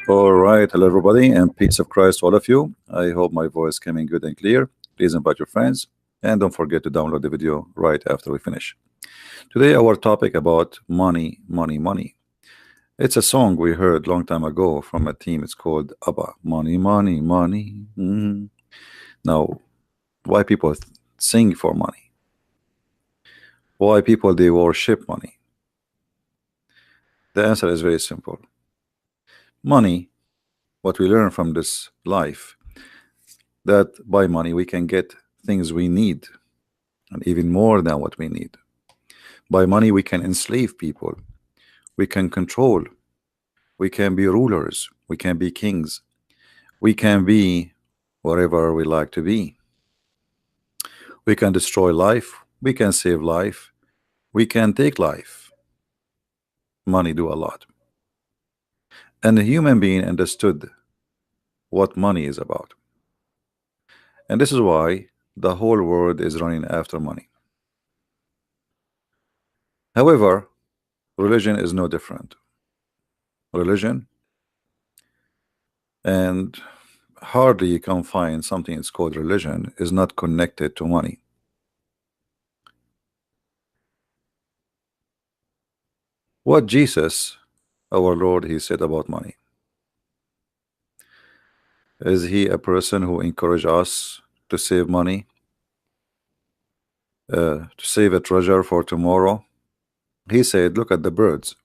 All right, hello everybody, and peace of Christ to all of you. I hope my voice coming good and clear. Please invite your friends, and don't forget to download the video right after we finish. Today, our topic about money, money, money. It's a song we heard long time ago from a team. It's called ABBA. Money, money, money. Now, why people sing for money? Why people they worship money? The answer is very simple. Money, what we learn from this life, that by money we can get things we need and even more than what we need. By money we can enslave people, we can control, we can be rulers, we can be kings, we can be whatever we like to be. We can destroy life, we can save life, we can take life. Money do a lot. And the human being understood what money is about. And this is why the whole world is running after money. However, religion is no different. Religion, and hardly you can find something that's called religion is not connected to money. What Jesus, our Lord, he said about money? Is he a person who encouraged us to save money, to save a treasure for tomorrow? He said, look at the birds,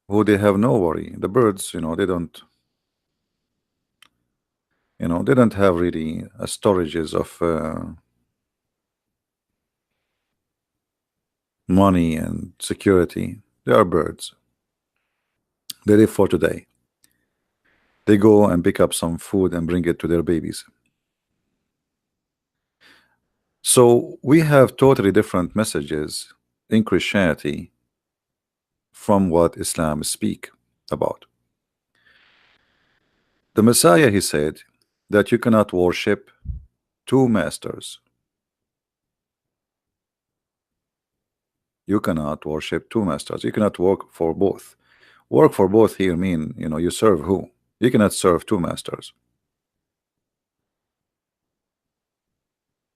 who they have no worry. The birds, they don't, they don't have really storages of money and security. They are birds. They live for today. They go and pick up some food and bring it to their babies. So we have totally different messages in Christianity from what Islam speak about. The Messiah, he said that you cannot worship two masters. You cannot worship two masters. You cannot work for both. Work for both here mean, you serve who? You cannot serve two masters.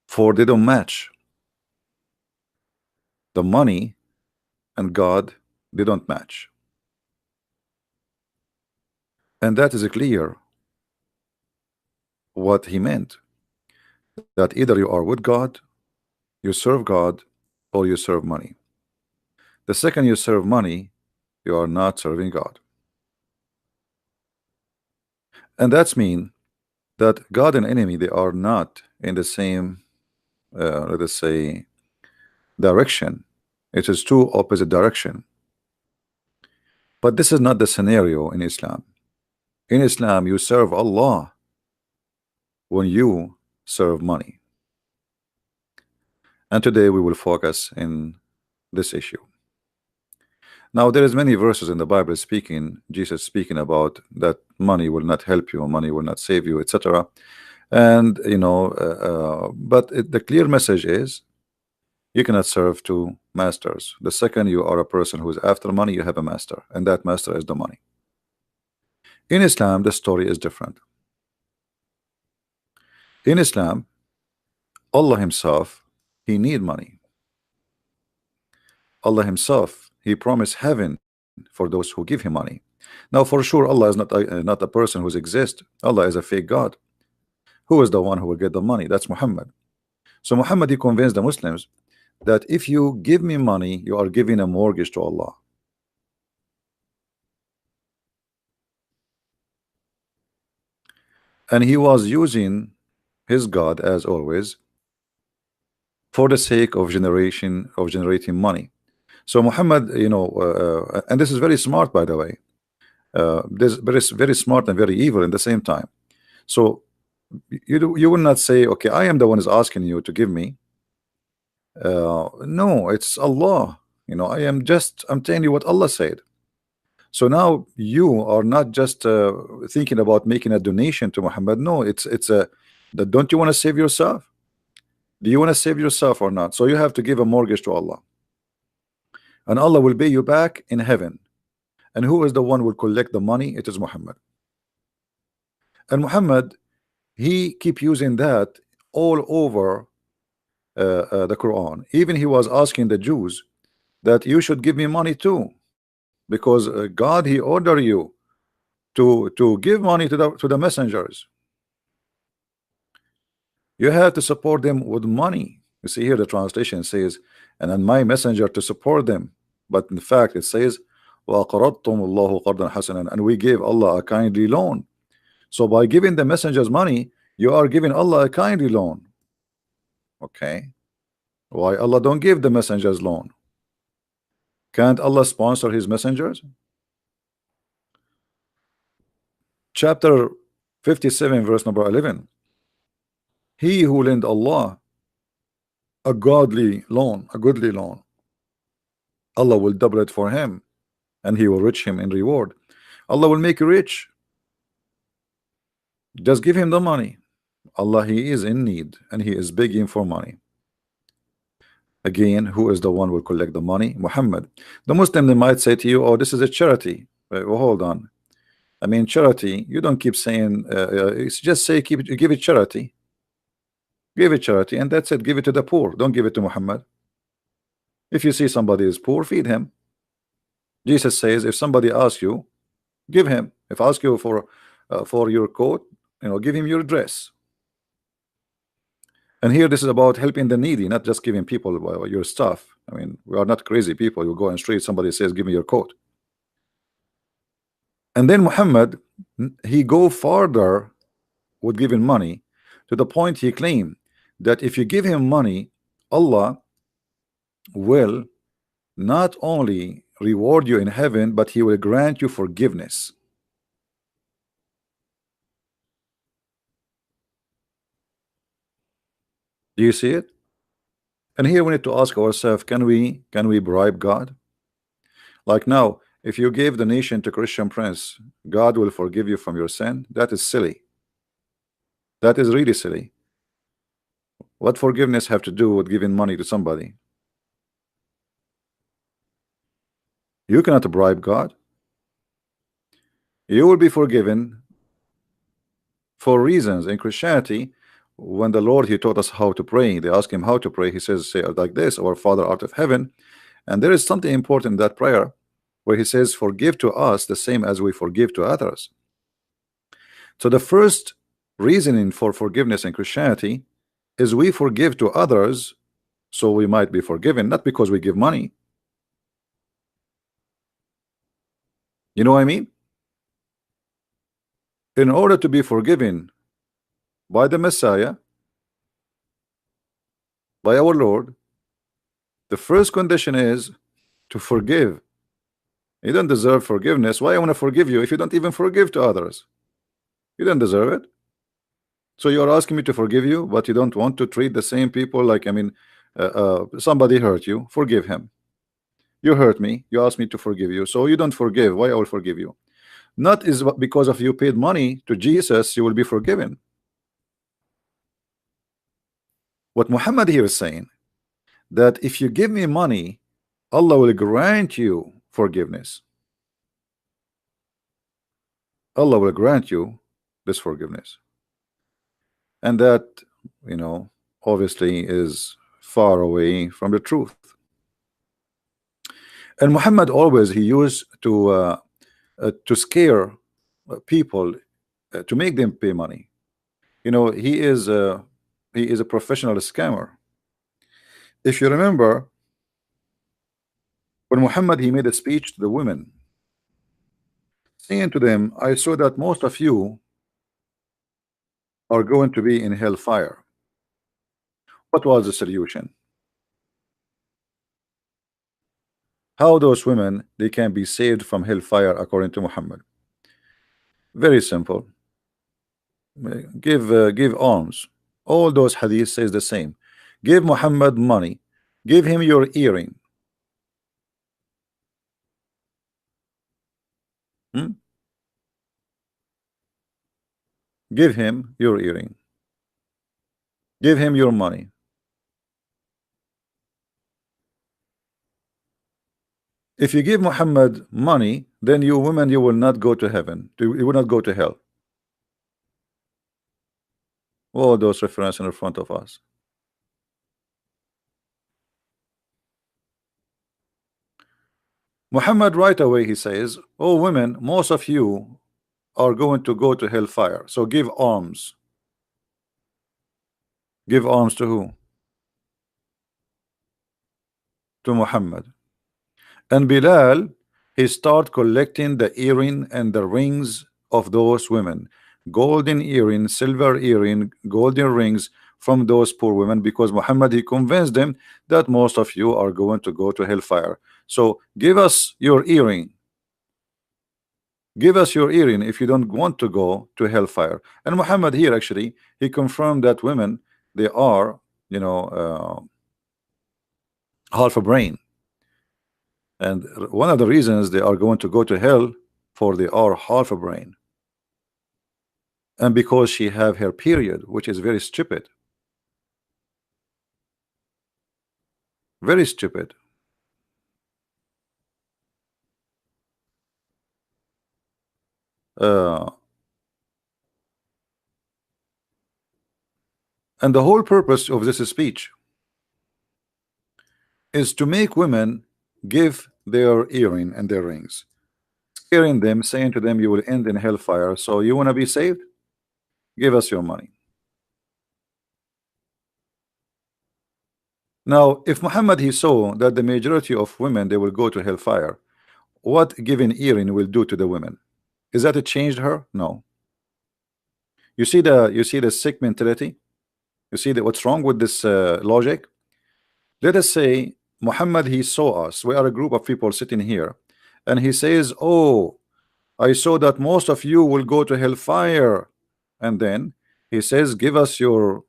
For they don't match. The money and God, they don't match. And that is clear what he meant. That either you are with God, you serve God, or you serve money. The second you serve money, you are not serving God. And that's mean that God and enemy, they are not in the same, let us say, direction. It is two opposite direction. But this is not the scenario in Islam. In Islam, you serve Allah when you serve money. And today we will focus in this issue. Now there is many verses in the Bible speaking, Jesus speaking about that money will not help you, money will not save you, etc. And but the clear message is you cannot serve two masters. The second you are a person who is after money, you have a master, and that master is the money. In Islam, the story is different. In Islam, Allah himself, he need money. Allah himself, he promised heaven for those who give him money. Now for sure Allah is not a person who exists. Allah is a fake God. Who is the one who will get the money? That's Muhammad. So Muhammad, he convinced the Muslims that if you give me money, you are giving a mortgage to Allah. And he was using his God, as always, for the sake of generating money. So Muhammad, and this is very smart, by the way. This very smart and very evil in the same time. So you will not say, okay, I am the one who's asking you to give me. No, it's Allah. I'm telling you what Allah said. So now you are not just thinking about making a donation to Muhammad. No, don't you want to save yourself? Do you want to save yourself or not? So you have to give a mortgage to Allah, and Allah will pay you back in heaven. And who is the one who will collect the money? It is Muhammad. And Muhammad, he keep using that all over the Quran. Even he was asking the Jews that you should give me money too, because God, he order you to give money to the messengers. You have to support them with money. You see here the translation says, and then my messenger to support them. But in fact it says, وَأَقْرَضْتُمُ اللَّهُ قَرْضًا حَسَنًا, and we gave Allah a kindly loan. So by giving the messengers money, you are giving Allah a kindly loan. Okay. Why Allah don't give the messengers loan? Can't Allah sponsor his messengers? Chapter 57 verse number 11. He who lend Allah a godly loan, a goodly loan, Allah will double it for him, and he will rich him in reward. Allah will make you rich. Just give him the money. Allah, he is in need and he is begging for money. Again, who is the one who will collect the money? Muhammad. The Muslim, they might say to you, oh, this is a charity. Well, hold on. I mean, charity, you don't keep saying, it's just say, give it charity. Give it charity, and that's it. Give it to the poor. Don't give it to Muhammad. If you see somebody is poor, feed him. Jesus says, if somebody asks you, give him. If ask you for your coat, give him your dress. And here this is about helping the needy, not just giving people your stuff. I mean, we are not crazy people. You go on the street, somebody says, give me your coat. And then Muhammad, he go farther with giving money, to the point he claimed that if you give him money, Allah will not only reward you in heaven, but he will grant you forgiveness. Do you see it? And here we need to ask ourselves, can we bribe God? Like now, if you gave the nation to Christian prince, God will forgive you from your sin? That is silly. That is really silly. What forgiveness have to do with giving money to somebody? You cannot bribe God. You will be forgiven for reasons. In Christianity, when the Lord, he taught us how to pray, they ask him how to pray, he says, say like this, our Father art of heaven. And there is something important in that prayer where he says, forgive to us the same as we forgive to others. So the first reasoning for forgiveness in Christianity is we forgive to others so we might be forgiven, not because we give money. You know what I mean? In order to be forgiven by the Messiah, by our Lord, the first condition is to forgive. You don't deserve forgiveness. Why I want to forgive you if you don't even forgive to others? You don't deserve it. So you're asking me to forgive you, but you don't want to treat the same people like, I mean, somebody hurt you, forgive him. You hurt me, you asked me to forgive you, so you don't forgive. Why I will forgive you? Not is because of you paid money to Jesus, you will be forgiven. What Muhammad here is saying, that if you give me money, Allah will grant you forgiveness. Allah will grant you this forgiveness. And that, obviously is far away from the truth. And Muhammad always, he used to scare people, to make them pay money. He is a professional scammer. If you remember, when Muhammad, he made a speech to the women, saying to them, I saw that most of you are going to be in hellfire. What was the solution? How those women, they can be saved from hellfire according to Muhammad? Very simple. Give alms. All those hadiths says the same. Give Muhammad money. Give him your earring. Give him your earring. Give him your money. If you give Muhammad money, then you women, you will not go to heaven. You will not go to hell. All those references in front of us. Muhammad right away he says, "Oh women, most of you are going to go to hellfire. So give alms." Give alms to who? To Muhammad. And Bilal, he start collecting the earring and the rings of those women, golden earring, silver earring, golden rings from those poor women, because Muhammad he convinced them that most of you are going to go to hellfire. So give us your earring. Give us your earring if you don't want to go to hellfire. And Muhammad here actually he confirmed that women they are, you know, half a brain. And one of the reasons they are going to go to hell for they are half a brain. And because she have her period, which is very stupid. Very stupid. Uh, and the whole purpose of this speech is to make women give their earring and their rings, scaring them, saying to them, you will end in hellfire. So you want to be saved? Give us your money. Now, if Muhammad he saw that the majority of women they will go to hellfire, what giving earring will do to the women? Is that it changed her? No. You see the sick mentality. You see that what's wrong with this logic? Let us say Muhammad he saw us. We are a group of people sitting here, and he says, "Oh, I saw that most of you will go to hellfire," and then he says, "Give us your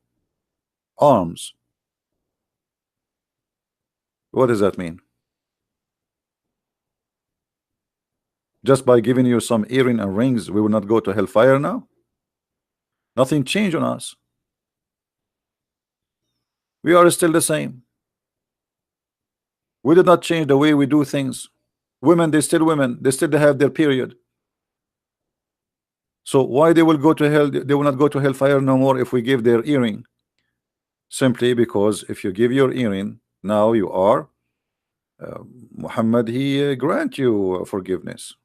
arms." What does that mean? Just by giving you some earring and rings, we will not go to hellfire now? Nothing changed on us. We are still the same. We did not change the way we do things. Women, they still women. They still have their period. So why they will go to hell? They will not go to hellfire no more if we give their earring. Simply because if you give your earring, now you are Muhammad. He grant you forgiveness.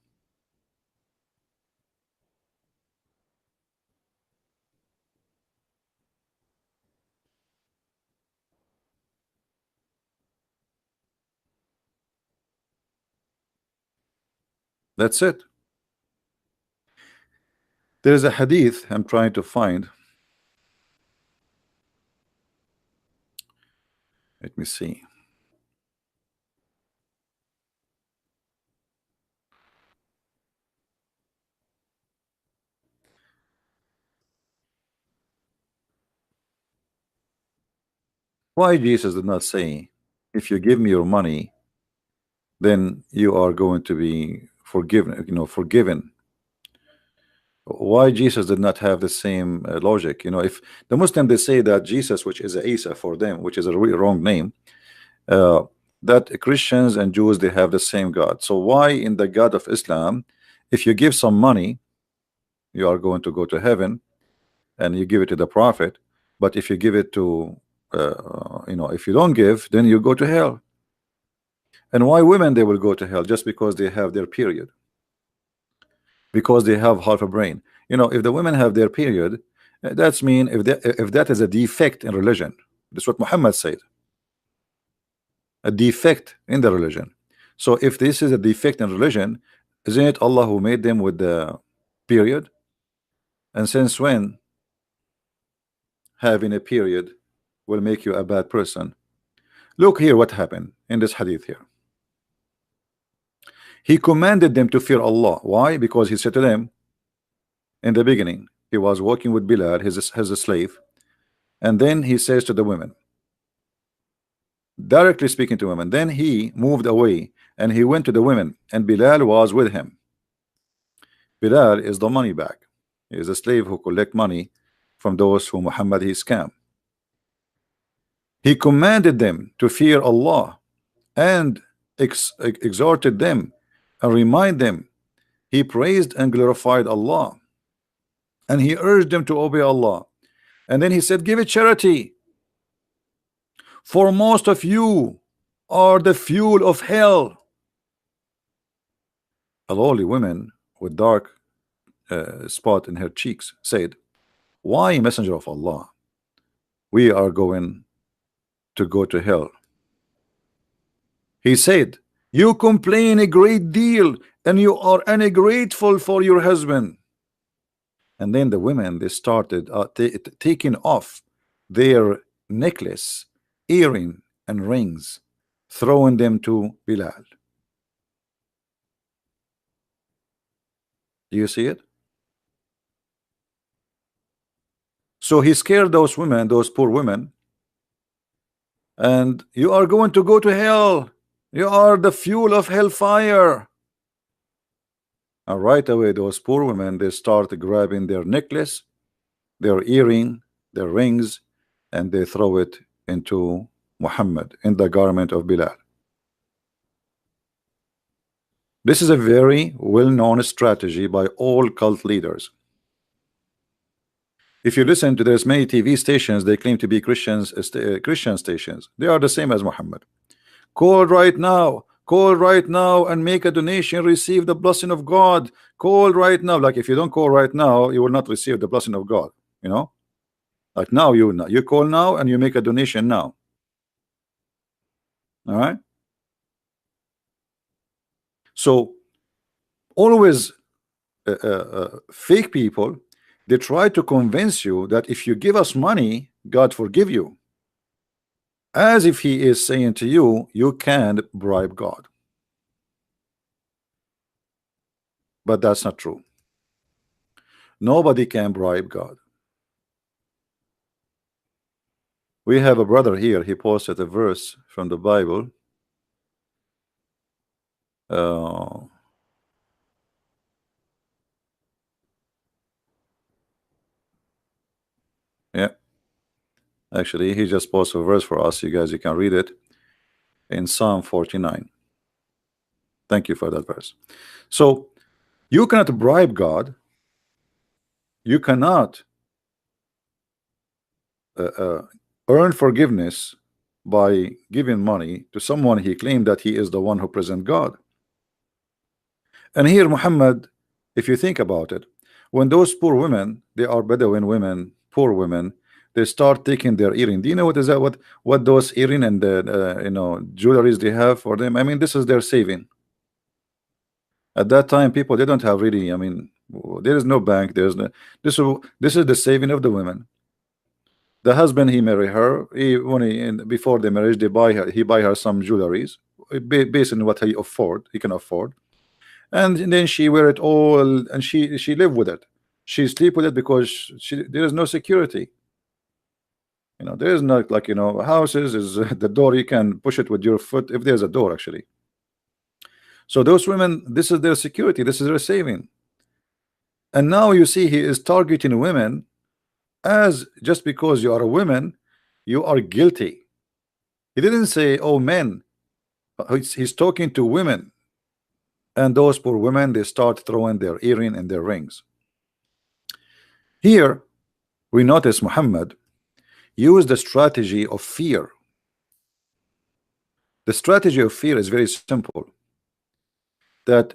That's it. There is a hadith I'm trying to find. Let me see. Why Jesus did not say, if you give me your money, then you are going to be forgiven, forgiven. Why Jesus did not have the same logic? If the Muslim they say that Jesus, which is Isa for them, which is a really wrong name, uh, that Christians and Jews they have the same God. So why in the God of Islam, if you give some money, you are going to go to heaven, and you give it to the Prophet, but if you give it to if you don't give, then you go to hell. And why women they will go to hell? Just because they have their period, because they have half a brain. If the women have their period, that's mean if that is a defect in religion. That's what Muhammad said, a defect in the religion. So if this is a defect in religion, isn't it Allah who made them with the period? And since when having a period will make you a bad person? Look here what happened in this hadith here. He commanded them to fear Allah. Why? Because he said to them in the beginning, he was working with Bilal, his slave, and then he says to the women, directly speaking to women, then he moved away and he went to the women, and Bilal was with him. Bilal is the money bag. He is a slave who collect money from those who Muhammad he scam. He commanded them to fear Allah and exhorted them and remind them. He praised and glorified Allah, and he urged them to obey Allah. And then he said, give it charity, for most of you are the fuel of hell. A lowly woman with dark spot in her cheeks said, why, messenger of Allah, we are going to go to hell? He said, you complain a great deal and you are ungrateful for your husband. And then the women, they started taking off their necklace, earring and rings, throwing them to Bilal. Do you see it? So he scared those women, those poor women, and you are going to go to hell. You are the fuel of hellfire. And right away, those poor women, they start grabbing their necklace, their earring, their rings, and they throw it into Muhammad, in the garment of Bilal. This is a very well-known strategy by all cult leaders. If you listen to, there's many TV stations, they claim to be Christian stations. They are the same as Muhammad. Call right now and make a donation, receive the blessing of God. Call right now. Like if you don't call right now, you will not receive the blessing of God, you know. Like now, you call now and you make a donation now. All right. So always fake people, they try to convince you that if you give us money, God forgive you, as if he is saying to you, you can't bribe God. But that's not true. Nobody can bribe God. We have a brother here, he posted a verse from the Bible. Yeah, actually he just posted a verse for us. You guys, you can read it in Psalm 49. Thank you for that verse. So you cannot bribe God. You cannot earn forgiveness by giving money to someone he claimed that he is the one who presents God. And here Muhammad, if you think about it, when those poor women, they are Bedouin women, poor women, they start taking their earring. Do you know what is that? What those earring and the you know, jewelries they have for them? I mean, this is their saving. At that time, people, they don't have really. I mean, there is no bank. There's no. This is the saving of the women. The husband, he marry her. Before the marriage, he buy her some jewelries based on what he can afford. And then she wear it all, and she live with it. She sleep with it because there is no security. You know, there is not like, you know, houses is the door, you can push it with your foot if there's a door actually. So those women, this is their security, this is their saving. And now you see he is targeting women as just because you are a woman, you are guilty. He didn't say, oh men. He's talking to women. And those poor women, they start throwing their earring and their rings. Here we notice Muhammad used the strategy of fear. The strategy of fear is very simple, that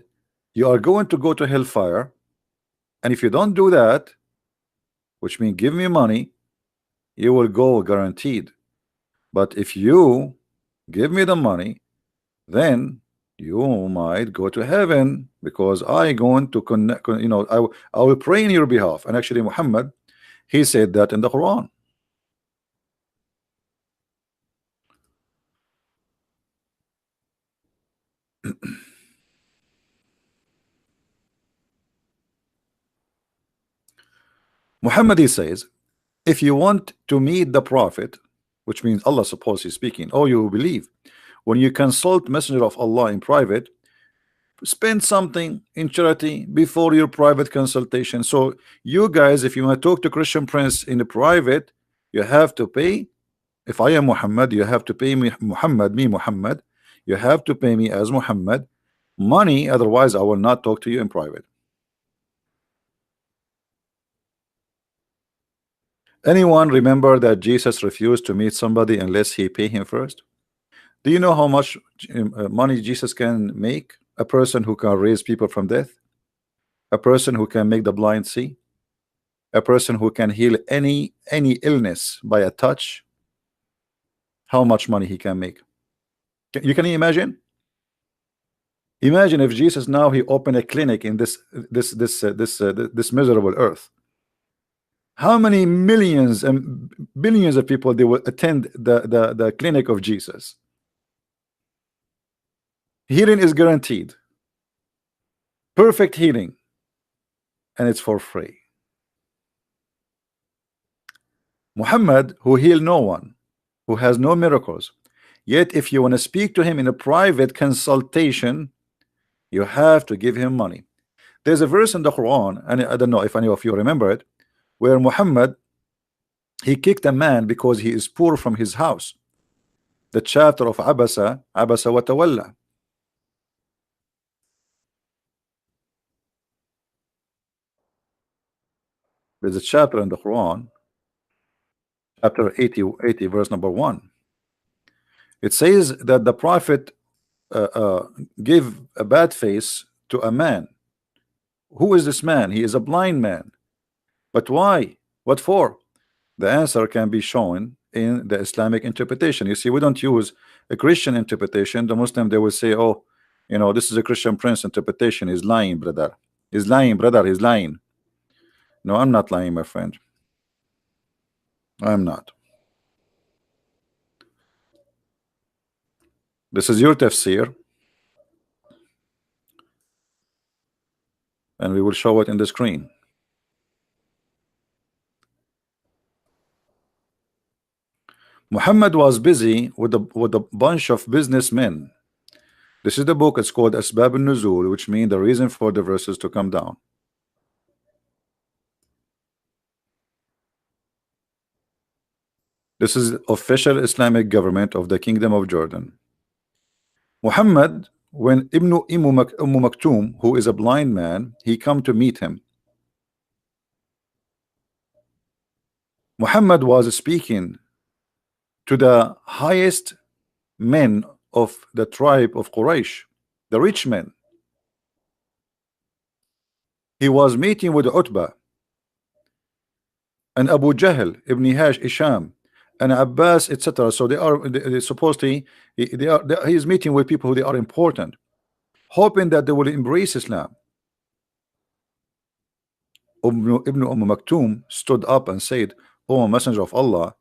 you are going to go to hellfire, and if you don't do that, which means give me money, you will go guaranteed. But if you give me the money, then you might go to heaven, because I going to connect, you know, I will pray in your behalf. And actually Muhammad, he said that in the Quran. Muhammad, he says, if you want to meet the Prophet, which means Allah supposedly speaking, or you believe, when you consult Messenger of Allah in private, spend something in charity before your private consultation. So you guys, if you want to talk to Christian Prince in the private, you have to pay. If I am Muhammad, you have to pay me, Muhammad, You have to pay me as Muhammad money, otherwise I will not talk to you in private. Anyone remember that Jesus refused to meet somebody unless he pay him first? Do you know how much money Jesus can make? A person who can raise people from death, a person who can make the blind see, a person who can heal any illness by a touch. How much money he can make? You can imagine? Imagine if Jesus now he opened a clinic in this miserable earth. How many millions and billions of people they will attend the clinic of Jesus? Healing is guaranteed, perfect healing, and it's for free. Muhammad, who healed no one, who has no miracles, yet if you want to speak to him in a private consultation, you have to give him money. There's a verse in the Quran, and I don't know if any of you remember it, where Muhammad he kicked a man because he is poor from his house. The chapter of Abasa wa Tawalla. There's a chapter in the Quran, chapter 80 verse number 1. It says that the prophet gave a bad face to a man. Who is this man? He is a blind man. But why? What for? The answer can be shown in the Islamic interpretation. You see, we don't use a Christian interpretation. The Muslim, they will say, oh, you know, this is a Christian Prince interpretation. He's lying, brother. He's lying, brother. He's lying. No, I'm not lying, my friend. I'm not. This is your tafsir, and we will show it in the screen. Muhammad was busy with a bunch of businessmen. This is the book. It's called Asbab al-Nuzul, which means the reason for the verses to come down. This is official Islamic government of the Kingdom of Jordan. Muhammad, when Ibn Maktoum, who is a blind man, he come to meet him. Muhammad was speaking to the highest men of the tribe of Quraysh, the rich men. He was meeting with Utbah and Abu Jahl, Ibn Hisham, and Abbas, etc. So they supposedly he is meeting with people who they are important, hoping that they will embrace Islam. Ibn Maktoum stood up and said, "O Messenger of Allah,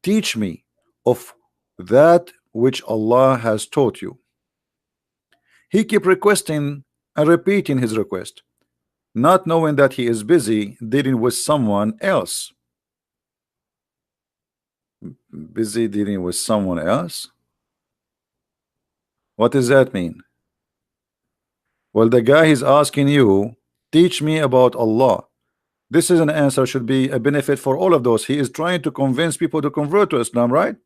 teach me of that which Allah has taught you." He kept requesting and repeating his request, not knowing that he is busy dealing with someone else. Busy dealing with someone else? What does that mean? Well, the guy is asking you, teach me about Allah. This is an answer, should be a benefit for all of those. He is trying to convince people to convert to Islam, right?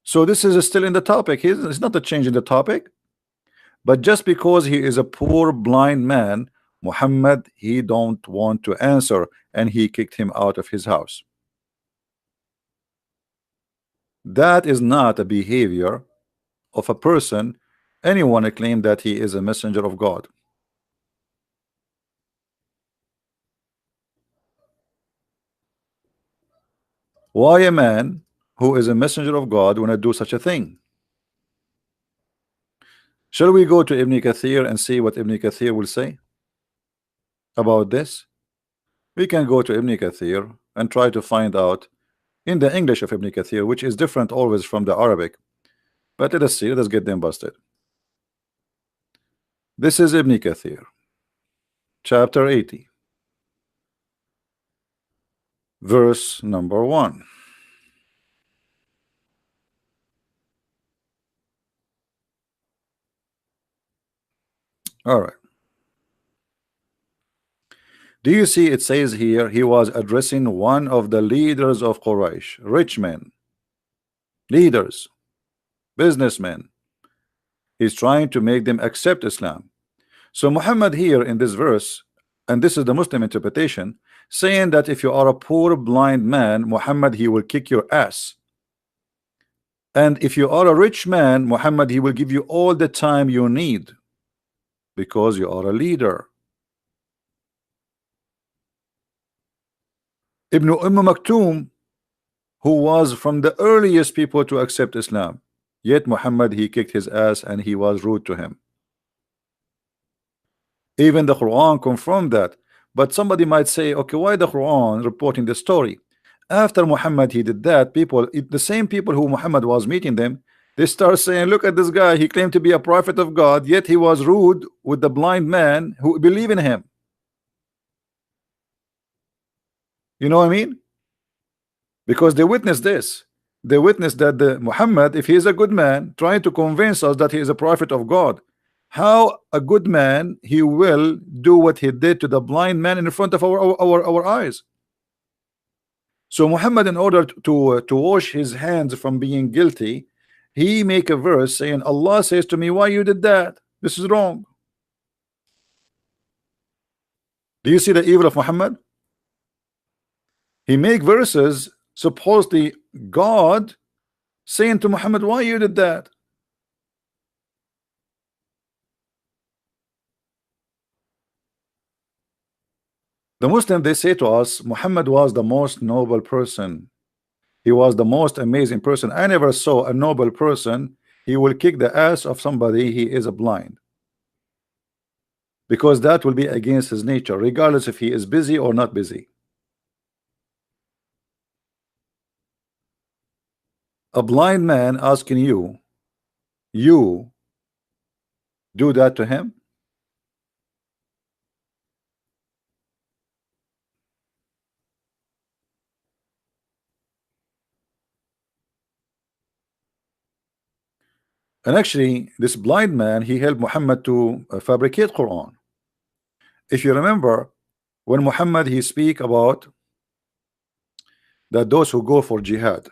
So this is still in the topic. It's not a change in the topic. But just because he is a poor blind man, Muhammad, he don't want to answer, and he kicked him out of his house. That is not a behavior of a person anyone claim that he is a messenger of God. Why a man who is a messenger of God want to do such a thing? Shall we go to Ibn Kathir and see what Ibn Kathir will say about this? We can go to Ibn Kathir and try to find out in the English of Ibn Kathir, which is different always from the Arabic. But let us see, let us get them busted. This is Ibn Kathir, chapter 80, verse number 1. All right. Do you see it says here he was addressing one of the leaders of Quraysh, rich men, leaders, businessmen, He's trying to make them accept Islam. So Muhammad here in this verse, and this is the Muslim interpretation, saying that if you are a poor blind man, Muhammad, he will kick your ass. And if you are a rich man, Muhammad, he will give you all the time you need because you are a leader. Ibn Maktoum, who was from the earliest people to accept Islam, yet Muhammad, he kicked his ass and he was rude to him. Even the Quran confirmed that. But somebody might say, okay, why the Quran reporting the story? After Muhammad he did that, people, the same people who Muhammad was meeting them, they start saying, look at this guy, he claimed to be a prophet of God, yet he was rude with the blind man who believe in him. You know what I mean? Because they witnessed this. They witnessed that the Muhammad, if he is a good man, trying to convince us that he is a prophet of God, how a good man he will do what he did to the blind man in front of our eyes. So Muhammad, in order to wash his hands from being guilty, he make a verse saying, Allah says to me, why you did that? This is wrong. Do you see the evil of Muhammad? He make verses supposedly God saying to Muhammad, why you did that? The Muslim, they say to us, Muhammad was the most noble person. He was the most amazing person. I never saw a noble person. He will kick the ass of somebody he is a blind. Because that will be against his nature, regardless if he is busy or not busy. A blind man asking you do that to him? And actually, this blind man, he helped Muhammad to fabricate Quran. If you remember, when Muhammad he speak about that those who go for jihad,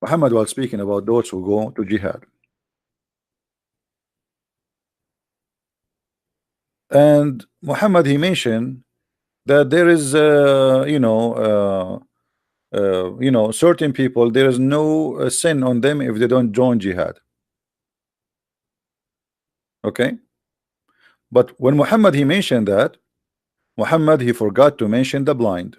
Muhammad was speaking about those who go to jihad. And Muhammad he mentioned that there is certain people, there is no sin on them if they don't join jihad. Okay, but when Muhammad he mentioned that, Muhammad he forgot to mention the blind.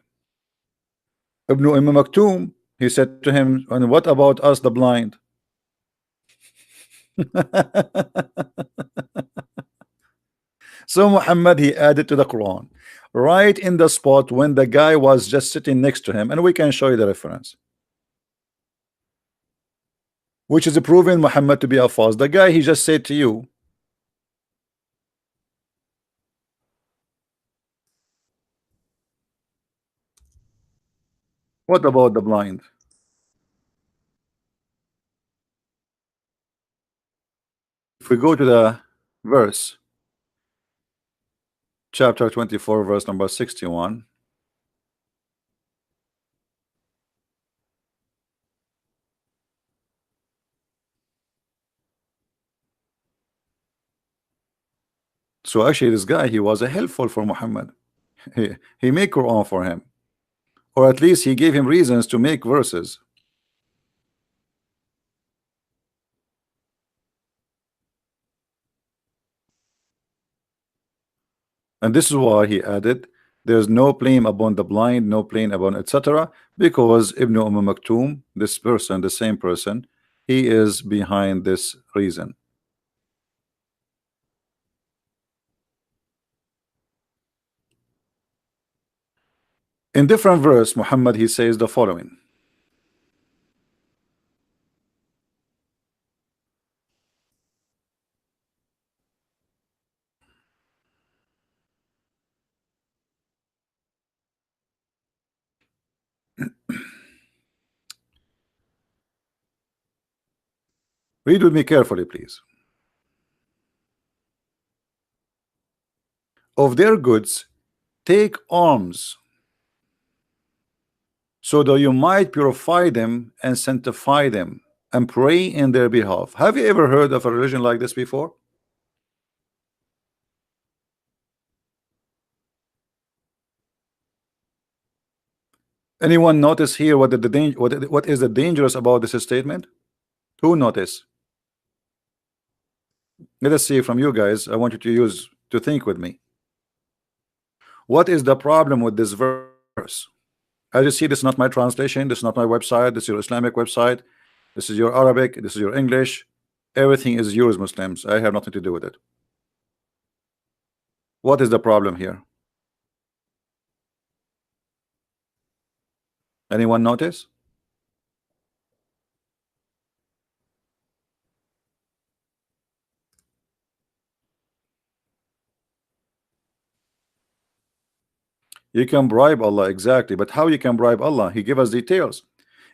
Ibn Maktoum, he said to him, and what about us the blind? So Muhammad he added to the Quran right in the spot when the guy was just sitting next to him, and we can show you the reference, which is proving Muhammad to be a false. The guy he just said to you, what about the blind? If we go to the verse, chapter 24, verse number 61. So actually this guy, he was a helpful for Muhammad. He made Quran for him, or at least he gave him reasons to make verses. And this is why he added, there's no blame upon the blind, no blame upon etc. Because Ibn Maktoum, this person, the same person, he is behind this reason. In different verse, Muhammad he says the following. Read with me carefully, please. Of their goods take alms so that you might purify them and sanctify them and pray in their behalf. Have you ever heard of a religion like this before? Anyone notice here what what is the dangerous about this statement? Who notice? Let us see from you guys. I want you to think with me. What is the problem with this verse? As you see, this is not my translation, this is not my website, this is your Islamic website, this is your Arabic, this is your English. Everything is yours, Muslims. I have nothing to do with it. What is the problem here? Anyone notice? You can bribe Allah, exactly, but how you can bribe Allah? He give us details.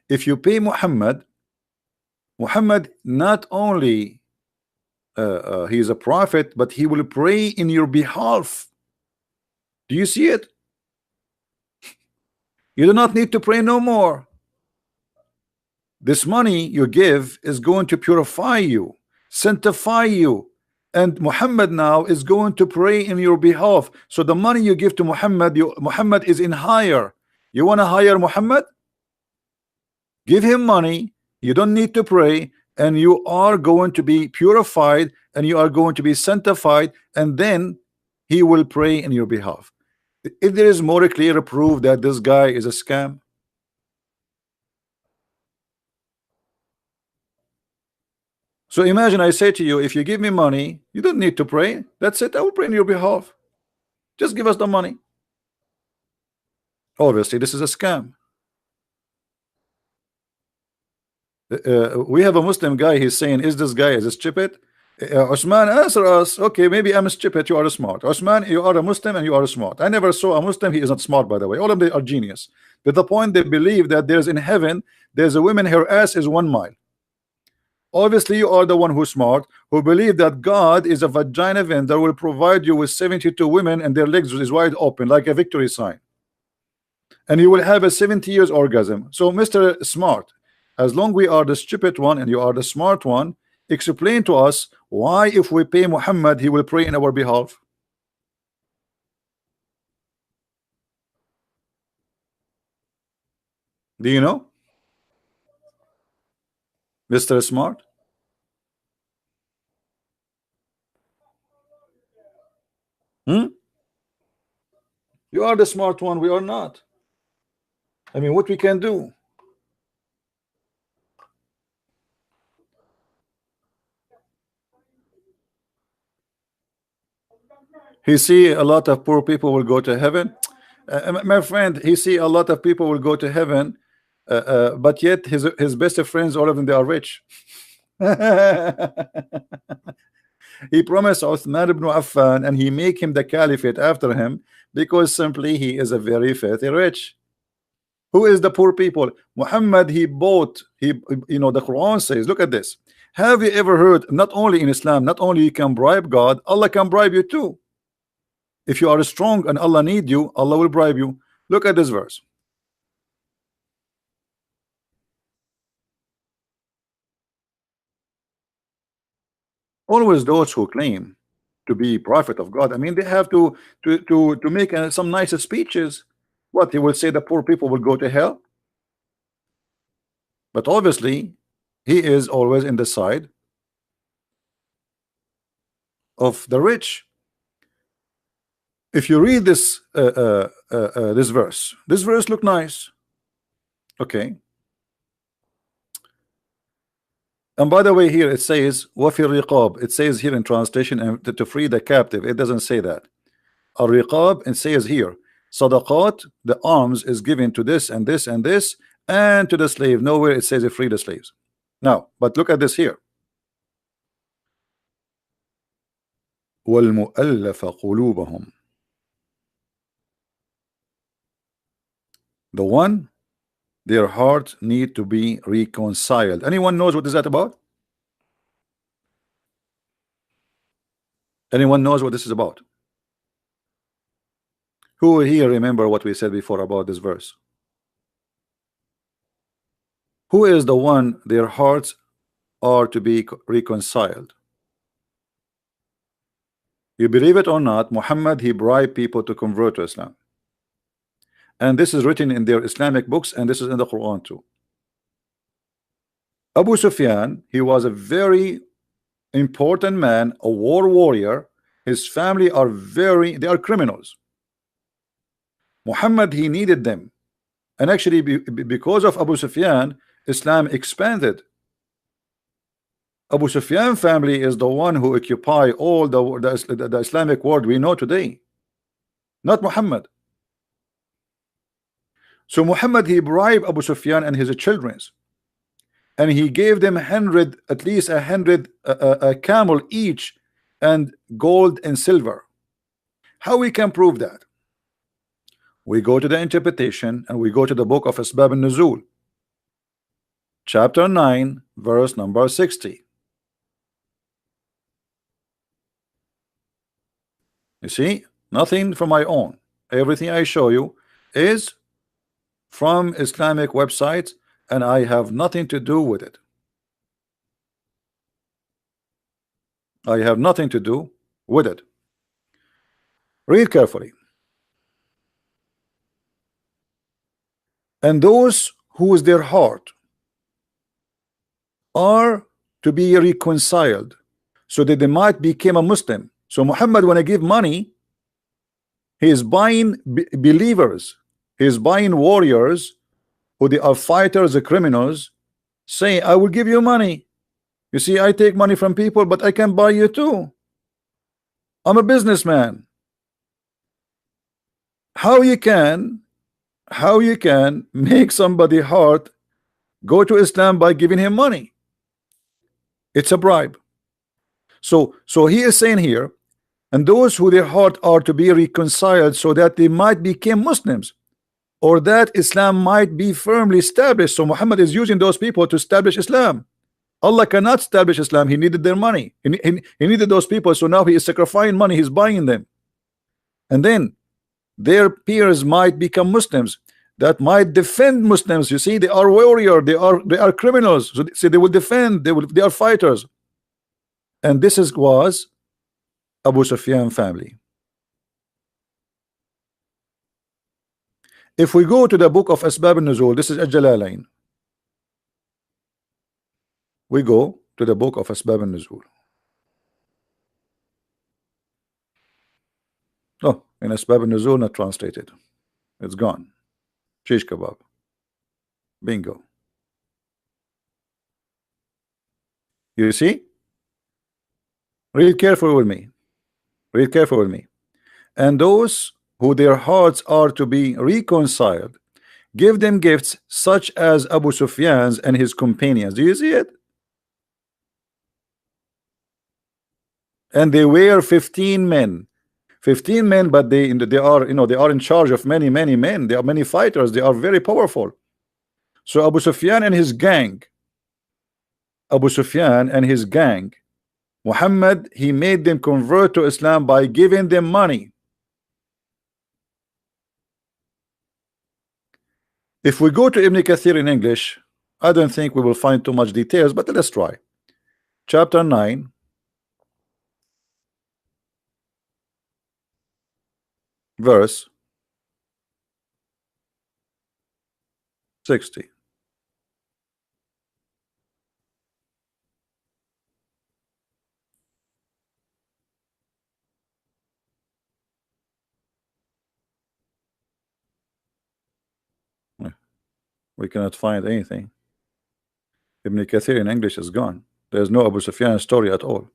If you pay Muhammad, Muhammad not only he is a prophet, but he will pray in your behalf. Do you see it? You do not need to pray no more. This money you give is going to purify you, sanctify you, and Muhammad now is going to pray in your behalf. So the money you give to Muhammad, Muhammad is in hire. You want to hire Muhammad? Give him money. You don't need to pray, and you are going to be purified, and you are going to be sanctified, and then he will pray in your behalf. If there is more clear proof that this guy is a scam, so imagine I say to you, if you give me money, you don't need to pray. That's it. I will pray on your behalf. Just give us the money. Obviously, this is a scam. We have a Muslim guy. He's saying, "Is this guy is stupid?" Osman, answer us. Okay, maybe I'm stupid. You are smart. Osman, you are a Muslim and you are smart. I never saw a Muslim. He is not smart, by the way. All of them are genius. But the point, they believe that there's in heaven, there's a woman. Her ass is 1 mile. Obviously, you are the one who's smart, who believe that God is a vagina vendor, will provide you with 72 women and their legs is wide open like a victory sign, and you will have a 70 years orgasm. So Mr. Smart, as long we are the stupid one and you are the smart one, explain to us why if we pay Muhammad he will pray in our behalf. Do you know, Mr. Smart? Hmm? You are the smart one, we are not. I mean, what we can do? He see a lot of poor people will go to heaven. My friend, he see a lot of people will go to heaven, but yet his best friends, all of them, they are rich. He promised Uthman ibn Affan, and he make him the caliphate after him because simply he is a very filthy rich. Who is the poor people? Muhammad, he bought, you know, the Quran says, look at this. Have you ever heard, not only in Islam, not only you can bribe God, Allah can bribe you too. If you are strong and Allah need you, Allah will bribe you. Look at this verse. Always those who claim to be prophet of God, I mean, they have to make some nice speeches. What, he will say the poor people will go to hell? But obviously he is always in the side of the rich. If you read this verse look nice, okay. And by the way, here it says وَفِي الرِّقَابِ. It says here in translation, and to free the captive. It doesn't say that. Al-riqab, it says here sadaqat, the alms is given to this and this and this, and to the slave. Nowhere it says free the slaves. Now, but look at this here. وَالْمُؤَلَّفَ قُلُوبَهُم. The one, their heart need to be reconciled. Anyone knows what is that about? Anyone knows what this is about? Who here remember what we said before about this verse? Who is the one their hearts are to be reconciled? You believe it or not, Muhammad, he bribed people to convert to Islam. And this is written in their Islamic books, and this is in the Quran too. Abu Sufyan, he was a very important man, a war warrior. His family are they are criminals. Muhammad, he needed them. And actually, because of Abu Sufyan, Islam expanded. Abu Sufyan family is the one who occupy all the Islamic world we know today, not Muhammad. So Muhammad, he bribed Abu Sufyan and his children, and he gave them at least 100 camel each, and gold and silver. How we can prove that? We go to the interpretation, and we go to the book of Asbab al-Nuzul, chapter 9, verse number 60. You see, nothing from my own. Everything I show you is from Islamic websites, and I have nothing to do with it. I have nothing to do with it. Read carefully. And those whose their heart are to be reconciled, so that they might become a Muslim. So Muhammad, when I give money, he is buying believers, he is buying warriors who they are fighters, the criminals, saying, I will give you money. You see, I take money from people, but I can buy you too. I'm a businessman. How you can make somebody's heart go to Islam by giving him money? It's a bribe. So he is saying here, and those who their heart are to be reconciled, so that they might become Muslims, or that Islam might be firmly established. So Muhammad is using those people to establish Islam. Allah cannot establish Islam. He needed their money. He needed those people. So now he is sacrificing money. He's buying them, and then their peers might become Muslims that might defend Muslims. You see, they are warrior. They are criminals. So they will defend. They are fighters. And this was Abu Sufyan family. If we go to the book of Asbab al-Nuzul, this is Al-Jalalain. We go to the book of Asbab al-Nuzul. Oh, in Asbab al-Nuzul, not translated. It's gone. Shish kebab. Bingo. You see? Read carefully with me. Read carefully with me. And those who their hearts are to be reconciled, give them gifts such as Abu Sufyan's and his companions. Do you see it? And they were 15 men. 15 men, but they are, they are in charge of many men. They are many fighters. They are very powerful. So Abu Sufyan and his gang, Muhammad, he made them convert to Islam by giving them money. If we go to Ibn Kathir in English, I don't think we will find too much details, but let's try. Chapter 9, verse 60. We cannot find anything. Ibn Kathir in English is gone. There's no Abu Sufyan story at all.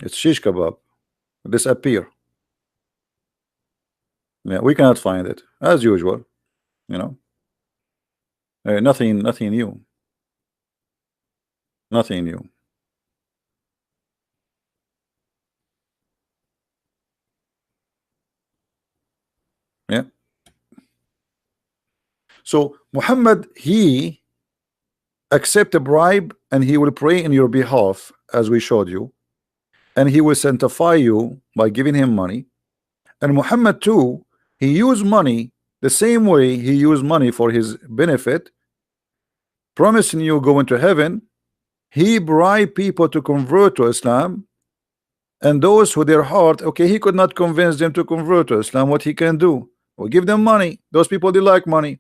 It's shish kebab. Disappear. Yeah, we cannot find it as usual. Nothing new. Nothing new. Yeah. So Muhammad, he accept a bribe, and he will pray in your behalf, as we showed you, and he will sanctify you by giving him money, And Muhammad too, he used money the same way he used money for his benefit, promising you going to heaven. He bribed people to convert to Islam, and those who their heart, okay, he could not convince them to convert to Islam. What he can do? Well, give them money. Those people, they like money,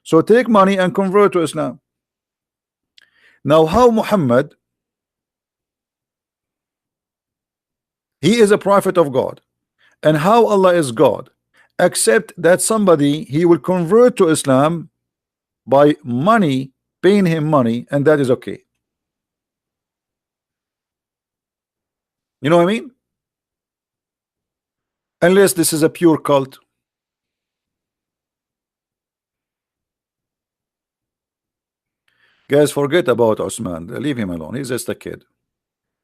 so take money and convert to Islam. Now, how Muhammad, he is a prophet of God, and how Allah is God, except that somebody he will convert to Islam by money, paying him money, and that is okay. You know what I mean? Unless this is a pure cult. Guys, forget about Osman. Leave him alone. He's just a kid.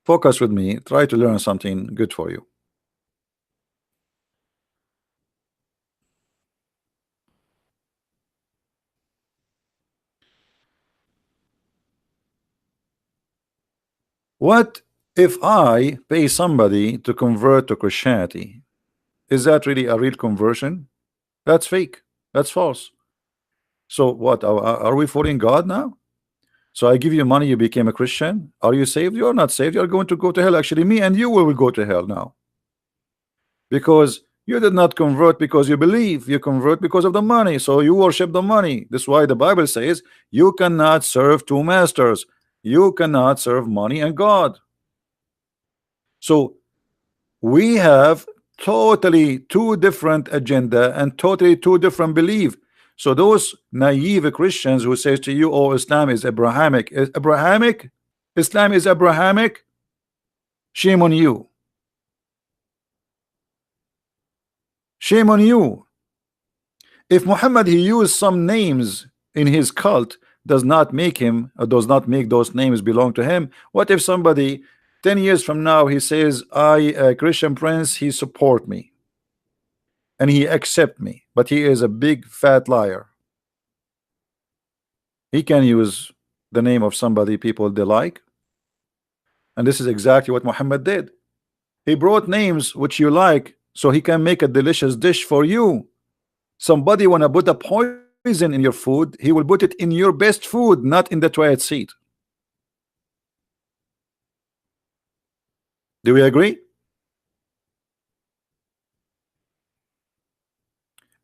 Focus with me. Try to learn something good for you. What if I pay somebody to convert to Christianity? Is that really a real conversion? That's fake. That's false. So what? Are we fooling God now? So I give you money, you became a Christian. Are you saved? You're not saved. You're going to go to hell. Actually, me and you will go to hell now. Because you did not convert because you believe. You convert because of the money. So you worship the money. That's why the Bible says you cannot serve two masters. You cannot serve money and God. So we have totally two different agenda and totally two different belief. So those naive Christians who says to you, oh, Islam is Abrahamic, Islam is Abrahamic, shame on you. Shame on you. If Muhammad he used some names in his cult, does not make him, or does not make those names belong to him. What if somebody 10 years from now he says, I, a Christian prince, he support me and he accept me, but he is a big fat liar? He can use the name of somebody people they like, and this is exactly what Muhammad did. He brought names which you like so he can make a delicious dish for you. Somebody wanna put a poison in your food, he will put it in your best food, not in the toilet seat. Do we agree?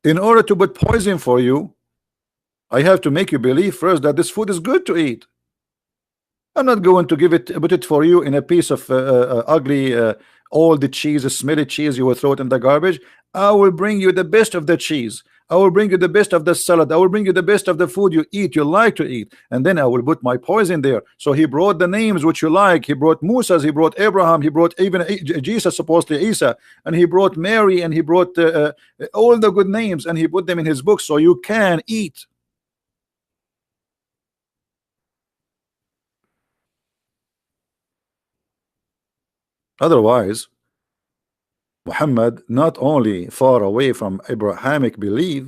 In order to put poison for you, I have to make you believe first that this food is good to eat. I'm not going to put it for you in a piece of ugly old cheese, a smelly cheese you will throw it in the garbage. I will bring you the best of the cheese. I will bring you the best of the salad. I will bring you the best of the food you eat, you like to eat, and then I will put my poison there. So he brought the names which you like. He brought Moses, he brought Abraham, he brought even Jesus, supposedly Isa, and he brought Mary, and he brought all the good names, and he put them in his book so you can eat. Otherwise, Muhammad not only far away from Abrahamic belief,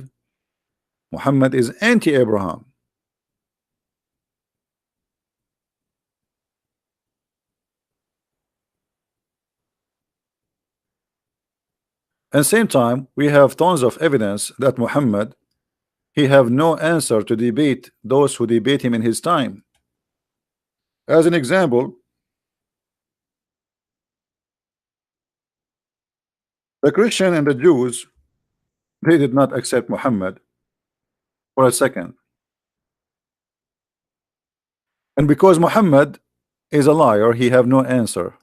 Muhammad is anti-Abraham. At the same time, we have tons of evidence that Muhammad he have no answer to debate those who debate him in his time. As an example, the Christian and the Jews, they did not accept Muhammad for a second. And because Muhammad is a liar, he have no answer.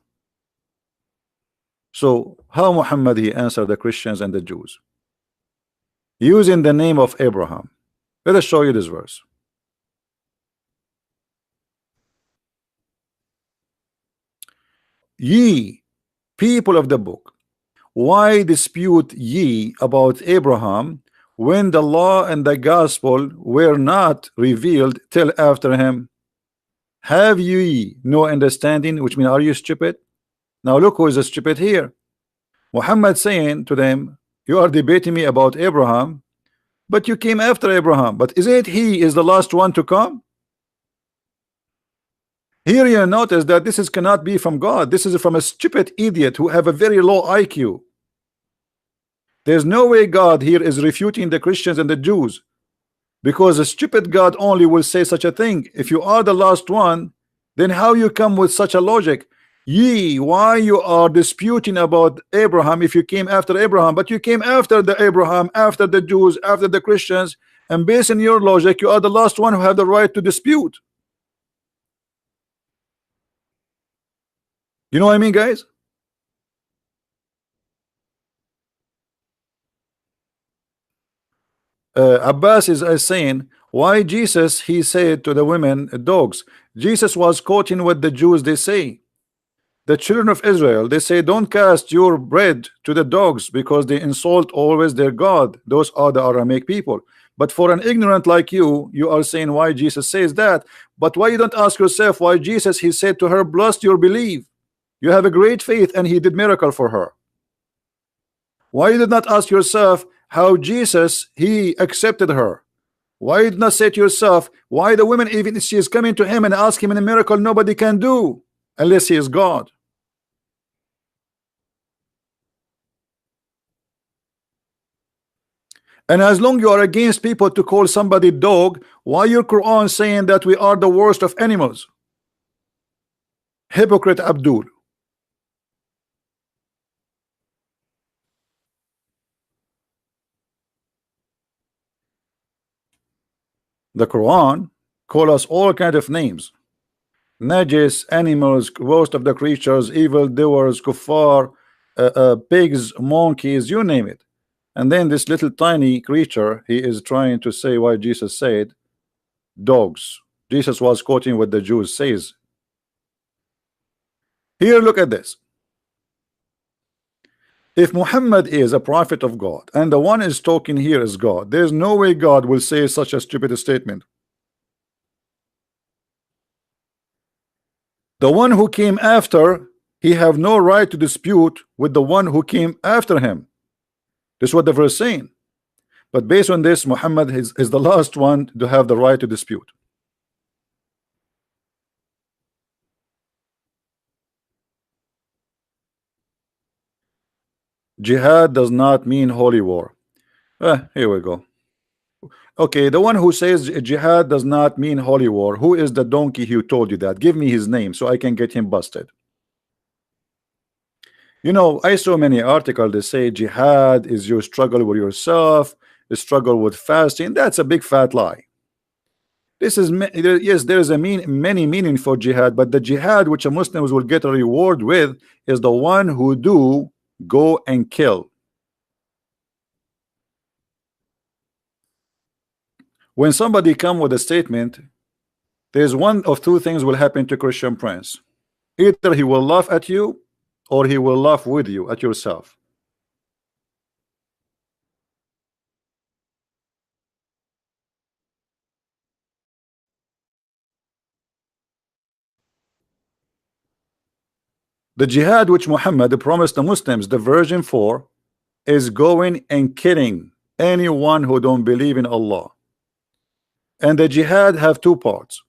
So how Muhammad he answered the Christians and the Jews? Using the name of Abraham. Let us show you this verse. Ye people of the book, why dispute ye about Abraham when the law and the gospel were not revealed till after him? Have ye no understanding? Which means, are you stupid? Now look who is stupid here. Muhammad saying to them, you are debating me about Abraham, but you came after Abraham. But isn't he is the last one to come? Here you notice that this is cannot be from God. This is from a stupid idiot who have a very low IQ. There's no way God here is refuting the Christians and the Jews, because a stupid God only will say such a thing. If you are the last one, then how you come with such a logic? Ye, why you are disputing about Abraham if you came after Abraham? But you came after the Abraham, after the Jews, after the Christians, and based on your logic, you are the last one who have the right to dispute. You know what I mean, guys? Abbas is saying, why Jesus, he said to the women, dogs. Jesus was quoting what the Jews they say. The children of Israel, they say, don't cast your bread to the dogs, because they insult always their God. Those are the Aramaic people. But for an ignorant like you are saying why Jesus says that. But why you don't ask yourself why Jesus, he said to her, blessed your belief. You have a great faith, and he did miracle for her. Why you did not ask yourself how Jesus, he accepted her? Why you did not say to yourself, why the woman, even if she is coming to him and ask him in a miracle nobody can do unless he is God? And as long you are against people to call somebody dog, why your Quran saying that we are the worst of animals? Hypocrite Abdul. The Quran call us all kind of names. Najis, animals, worst of the creatures, evil doers, kuffar, pigs, monkeys, you name it. And then this little tiny creature, he is trying to say why Jesus said dogs. Jesus was quoting what the Jews says. Here, look at this. If Muhammad is a prophet of God and the one is talking here is God, there's no way God will say such a stupid statement. The one who came after, he have no right to dispute with the one who came after him. This is what the verse saying. But based on this, Muhammad is the last one to have the right to dispute. Jihad does not mean holy war. Here we go. Okay, the one who says jihad does not mean holy war, who is the donkey who told you that? Give me his name so I can get him busted. You know, I saw many articles that say jihad is your struggle with yourself, the struggle with fasting. That's a big fat lie. This is, yes, there is many meaning for jihad, but the jihad which a Muslims will get a reward with is the one who do go and kill. When somebody come with a statement, there's one of two things will happen to Christian Prince. Either he will laugh at you or he will laugh with you at yourself. The jihad which Muhammad promised the Muslims, the version 4, is going and killing anyone who don't believe in Allah. And the jihad have two parts.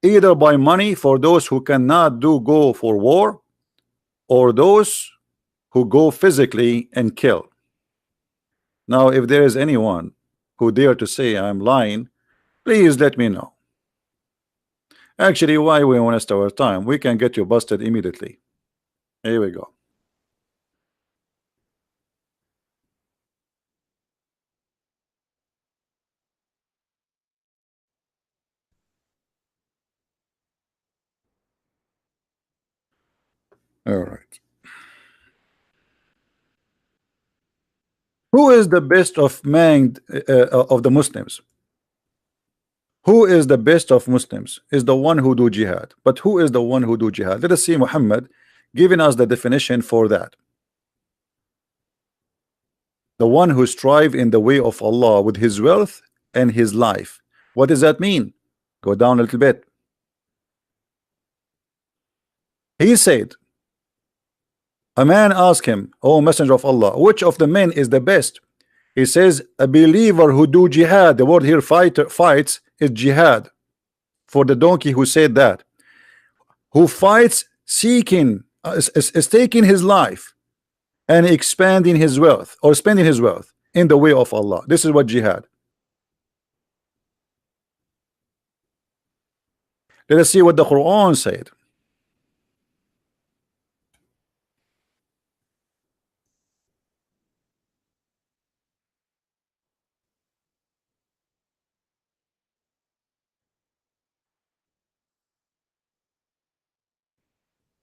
Either by money for those who cannot go for war, or those who go physically and kill. Now, if there is anyone who dare to say I'm lying, please let me know. Actually, why we waste our time? We can get you busted immediately. Here we go. All right. Who is the best of of the Muslims? Who is the best of Muslims? Is the one who do jihad. But who is the one who do jihad? Let us see Muhammad giving us the definition for that. The one who strive in the way of Allah with his wealth and his life. What does that mean? Go down a little bit. He said, a man asked him, "O Messenger of Allah, which of the men is the best?" He says, a believer who do jihad. The word here fights is jihad. For the donkey who said that, who fights seeking is taking his life, and expanding his wealth or spending his wealth in the way of Allah. This is what jihad. Let us see what the Quran said.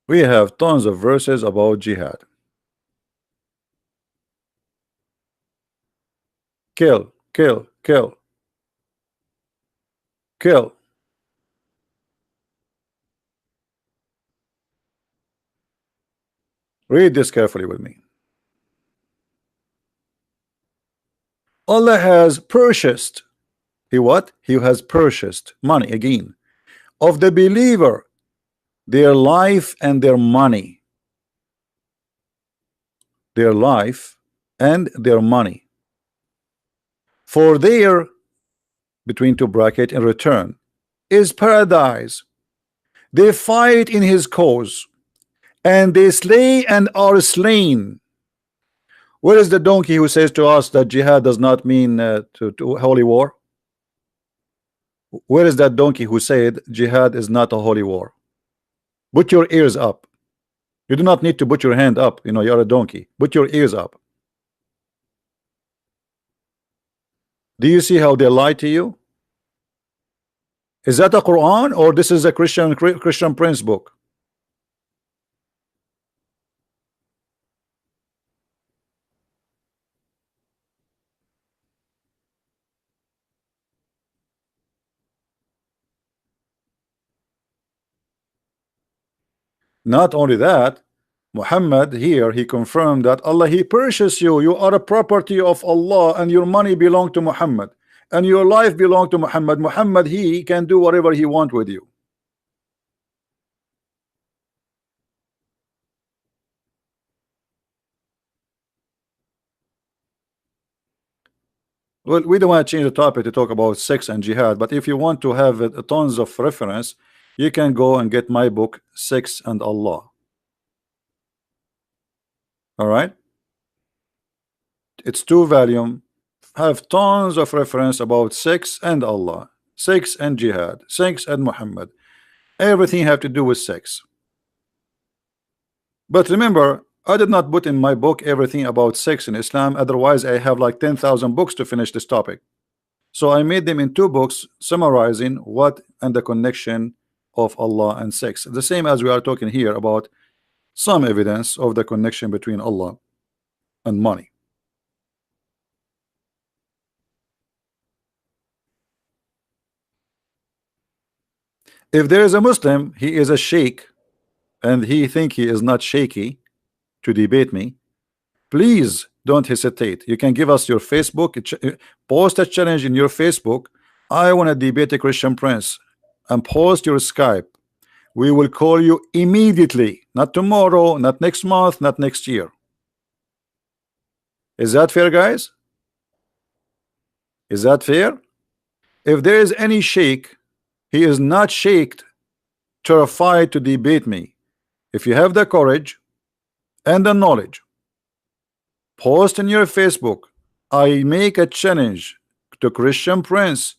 We have tons of verses about jihad. Kill, kill, kill, kill. Read this carefully with me. Allah has purchased. He what? He has purchased money again of the believer, their life and their money. Their life and their money. For their, between two bracket, in return is paradise. They fight in his cause, and they slay and are slain. Where is the donkey who says to us that jihad does not mean to holy war? Where is that donkey who said jihad is not a holy war? Put your ears up. You do not need to put your hand up. You know, you're a donkey. Put your ears up. Do you see how they lie to you? Is that a Quran or this is a Christian Prince book? Not only that, Muhammad here, he confirmed that Allah, he purchased you. You are a property of Allah, and your money belong to Muhammad, and your life belong to Muhammad. Muhammad, he can do whatever he want with you. Well, we don't want to change the topic to talk about sex and jihad, but if you want to have tons of reference, you can go and get my book, Sex and Allah. All right, it's 2 volume, have tons of reference about sex and Allah, sex and jihad, sex and Muhammad. Everything have to do with sex. But remember, I did not put in my book everything about sex in Islam, otherwise I have like 10,000 books to finish this topic. So I made them in 2 books summarizing what and the connection of Allah and sex, the same as we are talking here about some evidence of the connection between Allah and money. If there is a Muslim, he is a sheikh, and he think he is not shaky to debate me, please don't hesitate. You can give us your Facebook, post a challenge in your Facebook. I want to debate a Christian Prince, and post your Skype. We will call you immediately, not tomorrow, not next month, not next year. Is that fair, guys? Is that fair? If there is any sheikh, he is not shaked, terrified to debate me. If you have the courage and the knowledge, post in your Facebook, I make a challenge to Christian Prince,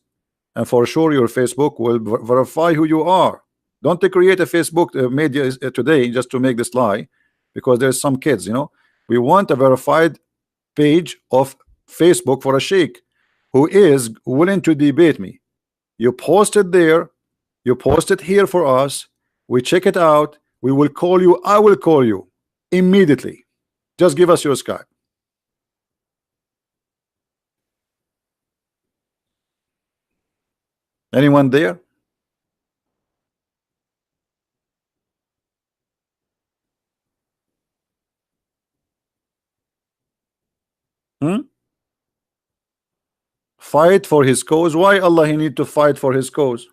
and for sure your Facebook will verify who you are. Don't create a Facebook media today just to make this lie, because there's some kids, you know. We want a verified page of Facebook for a sheikh who is willing to debate me. You post it there, you post it here for us, we check it out, we will call you. I will call you immediately. Just give us your Skype. Anyone there? Fight for his cause. Why Allah he need to fight for his cause?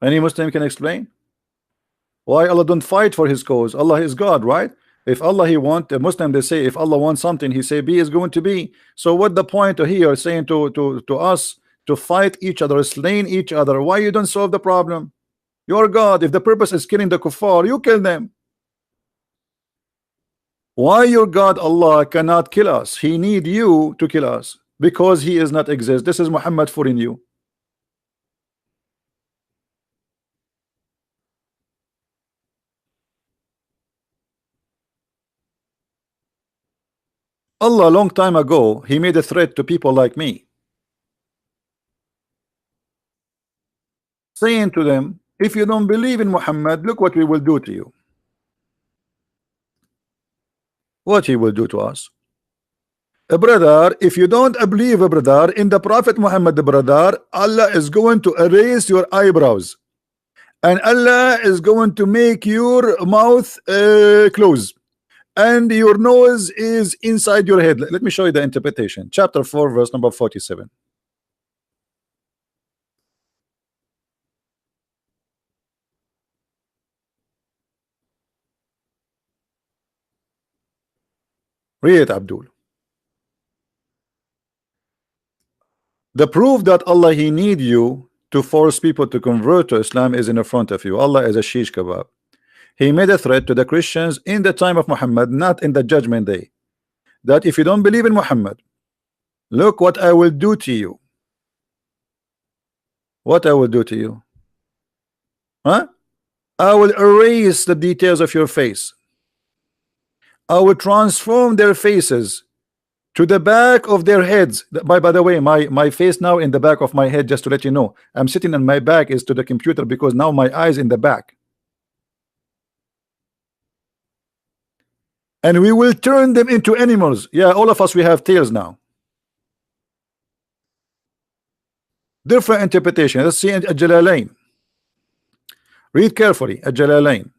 Any Muslim can explain why Allah don't fight for his cause? Allah is God, right? If Allah he want a Muslim, they say if Allah wants something, he say be is going to be. So what the point here saying to us to fight each other, slaying each other? Why you don't solve the problem? You're God. If the purpose is killing the kuffar, you kill them. Why your God Allah cannot kill us? He need you to kill us because he is not exist. This is Muhammad fooling you. Allah long time ago he made a threat to people like me, saying to them, if you don't believe in Muhammad, look what we will do to you. What he will do to us? A brother, if you don't believe a brother in the Prophet Muhammad, the brother, Allah is going to erase your eyebrows, and Allah is going to make your mouth close, and your nose is inside your head. Let me show you the interpretation. Chapter 4, verse number 47. Read it, Abdul. The proof that Allah he need you to force people to convert to Islam is in the front of you. Allah is a shish kebab. He made a threat to the Christians in the time of Muhammad, not in the judgment day, that if you don't believe in Muhammad, look what I will do to you. What I will do to you? Huh? I will erase the details of your face. I will transform their faces to the back of their heads. By the way, my face now in the back of my head, just to let you know, I'm sitting on my back is to the computer because now my eyes in the back. And we will turn them into animals. Yeah, all of us, we have tails now. Different interpretation. Let's see Al-Jalalain. Read carefully Al-Jalalain.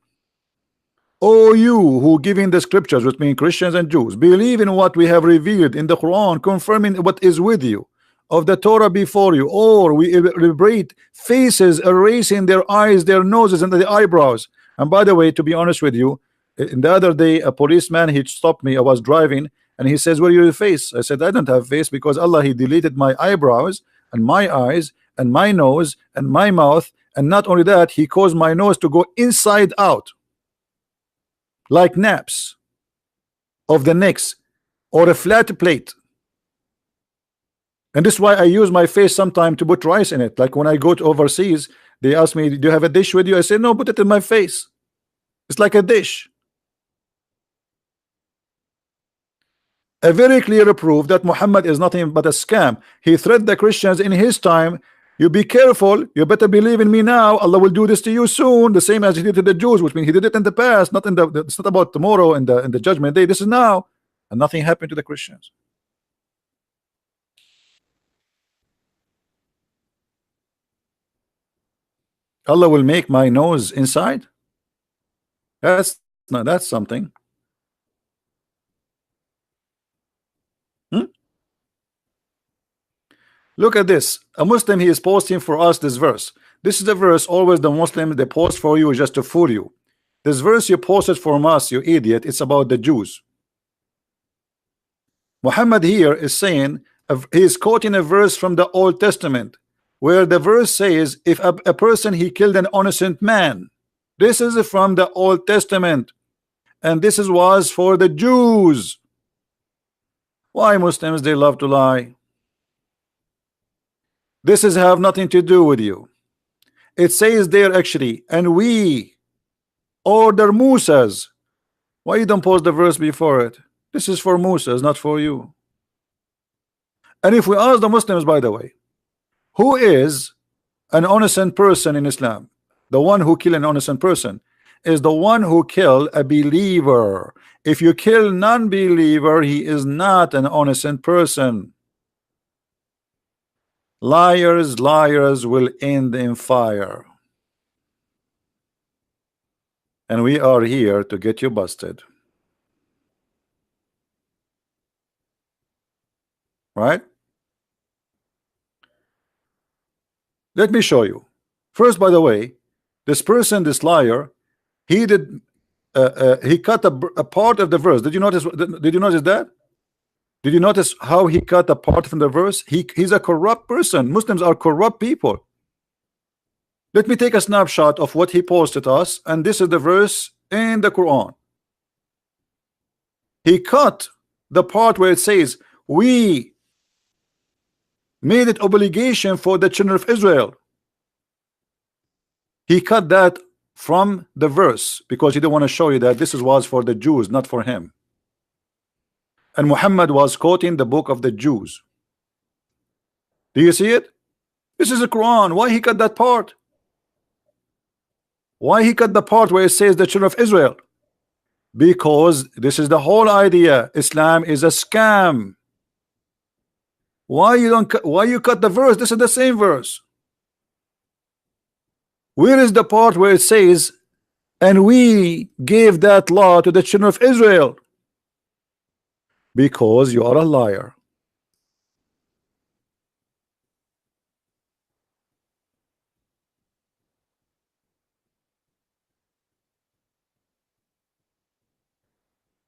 O you who giving the scriptures, which mean Christians and Jews, believe in what we have revealed in the Quran, confirming what is with you of the Torah before you, or we liberate faces, erasing their eyes, their noses, and their eyebrows. And by the way, to be honest with you, in the other day, a policeman, he stopped me. I was driving, and he says, where are your face? I said, I don't have face because Allah, he deleted my eyebrows and my eyes and my nose and my mouth. And not only that, he caused my nose to go inside out, like naps of the necks or a flat plate. And this is why I use my face sometime to put rice in it. Like when I go to overseas, they ask me, do you have a dish with you? I say, no, put it in my face. It's like a dish. A very clear proof that Muhammad is nothing but a scam. He threatened the Christians in his time. You be careful, you better believe in me now. Allah will do this to you soon, the same as he did to the Jews, which means he did it in the past, not in the it's not about tomorrow in the judgment day. This is now, and nothing happened to the Christians. Allah will make my nose inside. That's something. Look at this. A Muslim, he is posting for us this verse. This is the verse always the Muslim they post for you just to fool you. This verse you posted from us, you idiot, it's about the Jews. Muhammad here is saying, he is quoting a verse from the Old Testament where the verse says, if a person he killed an innocent man. This is from the Old Testament, and this was for the Jews. Why Muslims they love to lie? This is have nothing to do with you. It says there actually, and we order Musas. Why you don't post the verse before it? This is for Musas, not for you. And if we ask the Muslims, by the way, who is an innocent person in Islam? The one who kill an innocent person is the one who kill a believer. If you kill non-believer, he is not an innocent person. Liars, liars will end in fire. And we are here to get you busted. Right? Let me show you. First, by the way, this person, this liar, he did he cut a part of the verse. Did you notice? Did you notice that? Did you notice how he cut a part from the verse? He's a corrupt person. Muslims are corrupt people. Let me take a snapshot of what he posted us, and this is the verse in the Quran. He cut the part where it says we made it obligation for the children of Israel. He cut that from the verse because he didn't want to show you that this was for the Jews, not for him. And Muhammad was quoting the book of the Jews. Do you see it? This is the Quran. Why he cut that part? Why he cut the part where it says the children of Israel? Because this is the whole idea. Islam is a scam. Why you cut the verse? This is the same verse. Where is the part where it says, and we gave that law to the children of Israel? Because you are a liar.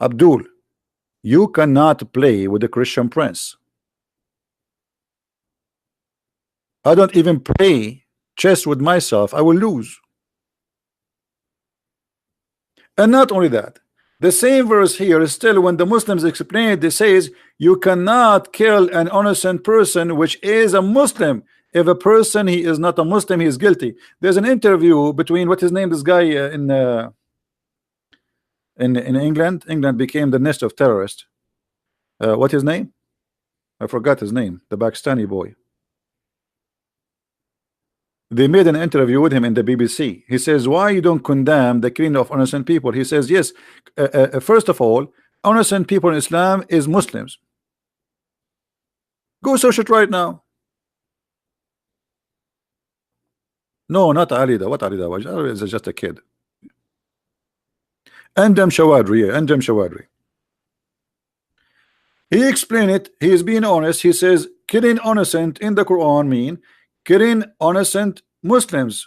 Abdul, you cannot play with the Christian prince. I don't even play chess with myself. I will lose. And not only that, the same verse here is still, when the Muslims explain it, it says you cannot kill an innocent person which is a Muslim. If a person he is not a Muslim, he is guilty. There's an interview between what his name, this guy in England. England became the nest of terrorists. What his name? I forgot his name. The Pakistani boy. They made an interview with him in the BBC. He says, why you don't condemn the killing of innocent people? He says, yes, first of all, innocent people in Islam is Muslims. Go search it right now. No, not Alida. What Alida was? Ali is just a kid. Andam Shawadri, Andam Shawadri. He explained it. He is being honest. He says killing innocent in the Quran mean killing innocent Muslims.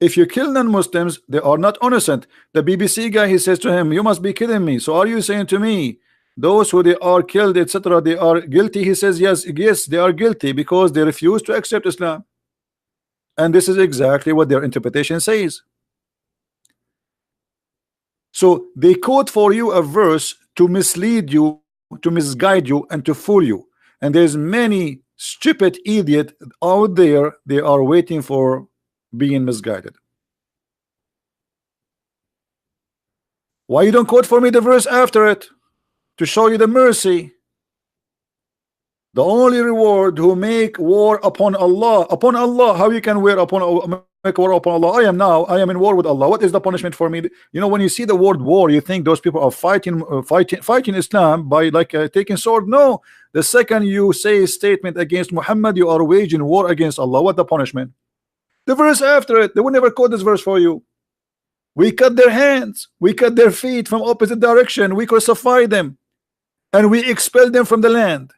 If you kill non-Muslims, they are not innocent. The BBC guy, he says to him, you must be kidding me. So are you saying to me those who they are killed, etc., they are guilty? He says yes, they are guilty because they refuse to accept Islam. And this is exactly what their interpretation says. So they quote for you a verse to mislead you, to misguide you, and to fool you. And there's many stupid idiot out there, they are waiting for being misguided. Why you don't quote for me the verse after it to show you the mercy? The only reward who make war upon Allah. How you can make war upon Allah? I am in war with Allah. What is the punishment for me? You know, when you see the word war, you think those people are fighting Islam by taking sword. No, the second you say a statement against Muhammad, you are waging war against Allah. What the punishment? The verse after it. They will never quote this verse for you. We cut their hands, we cut their feet from opposite direction, we crucify them, and we expel them from the land.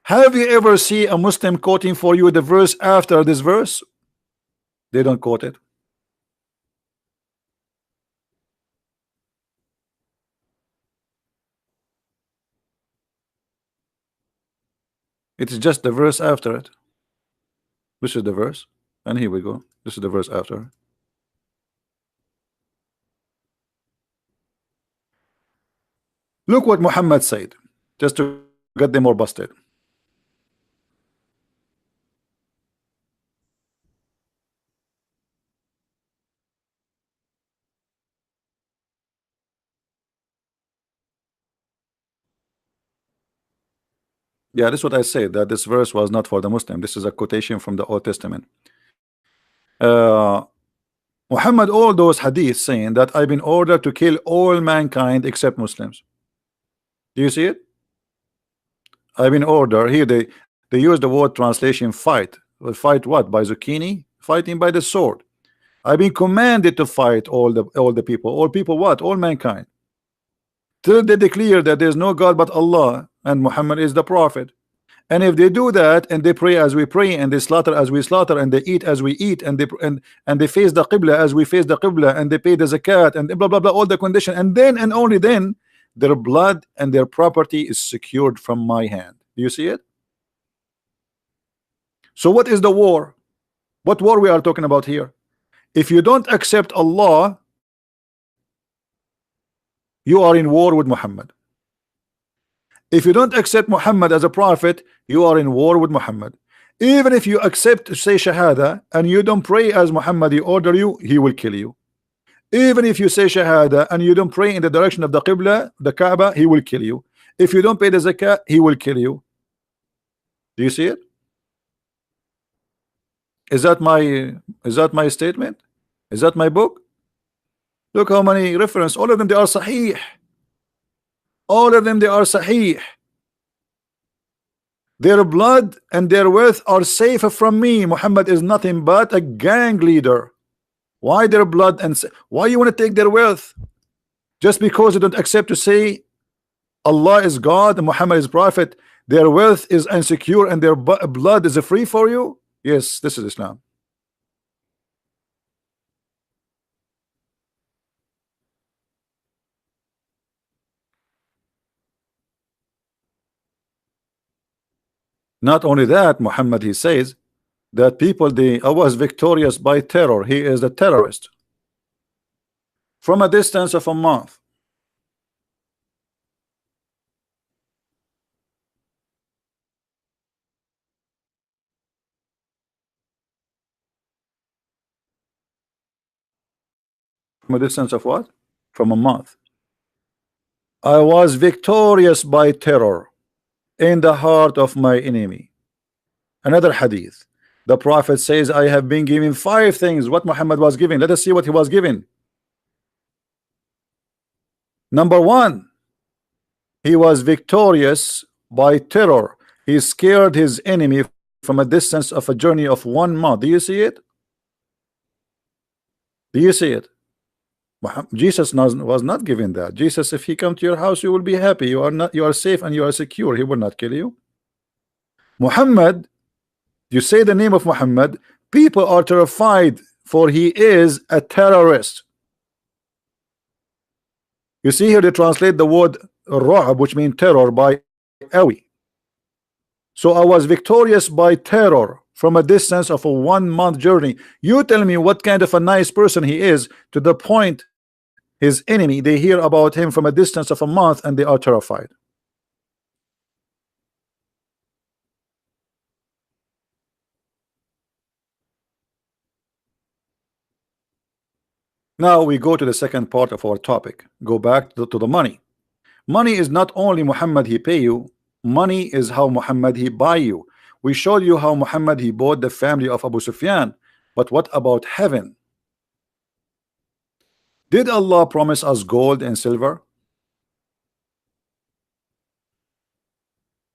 Have you ever seen a Muslim quoting for you the verse after this verse? They don't quote it. It's just the verse after it. This is the verse, and here we go. This is the verse after. Look what Muhammad said, just to get them more busted. Yeah, this is what I said, that this verse was not for the Muslim. This is a quotation from the Old Testament. Muhammad, all those hadiths saying that I've been ordered to kill all mankind except Muslims. Do you see it? I've been ordered. Here they use the word translation fight. Well, fight what? By zucchini? Fighting by the sword. I've been commanded to fight all the people. All people what? All mankind. Till they declare that there's no God but Allah and Muhammad is the prophet. And if they do that, and they pray as we pray, and they slaughter as we slaughter, and they eat as we eat, and they face the Qibla as we face the Qibla, and they pay the zakat, and blah blah blah, all the condition, and then and only then their blood and their property is secured from my hand. Do you see it? So what is the war? What war we are talking about here? If you don't accept Allah, you are in war with Muhammad. If you don't accept Muhammad as a prophet, you are in war with Muhammad. Even if you accept to say Shahada and you don't pray as Muhammad he order you, he will kill you. Even if you say Shahada and you don't pray in the direction of the Qibla, the Kaaba, he will kill you. If you don't pay the Zakah, he will kill you. Do you see it? Is that my statement? Is that my book? Look how many reference. All of them they are Sahih. All of them they are Sahih. Their blood and their wealth are safe from me. Muhammad is nothing but a gang leader. Why their blood and why you want to take their wealth? Just because you don't accept to say Allah is God and Muhammad is prophet, their wealth is insecure and their blood is free for you? Yes, this is Islam. Not only that, Muhammad he says that people they was victorious by terror. He is a terrorist from a distance of a month. From a distance of what? From a month. I was victorious by terror in the heart of my enemy. Another hadith. The Prophet says, I have been given 5 things. What Muhammad was given. Let us see what he was given. Number 1, he was victorious by terror. He scared his enemy from a distance of a journey of 1 month. Do you see it? Do you see it? Jesus was not given that. Jesus, if he come to your house, you will be happy. You are safe and you are secure. He will not kill you. Muhammad, you say the name of Muhammad, people are terrified, for he is a terrorist. You see here they translate the word Ra'ab, which means terror, by Awi. So I was victorious by terror from a distance of a 1 month journey. You tell me what kind of a nice person he is, to the point his enemy, they hear about him from a distance of a month and they are terrified. Now we go to the second part of our topic. Go back to the money. Money is not only Muhammad he pay you, money is how Muhammad he buy you. We showed you how Muhammad he bought the family of Abu Sufyan, but what about heaven? Did Allah promise us gold and silver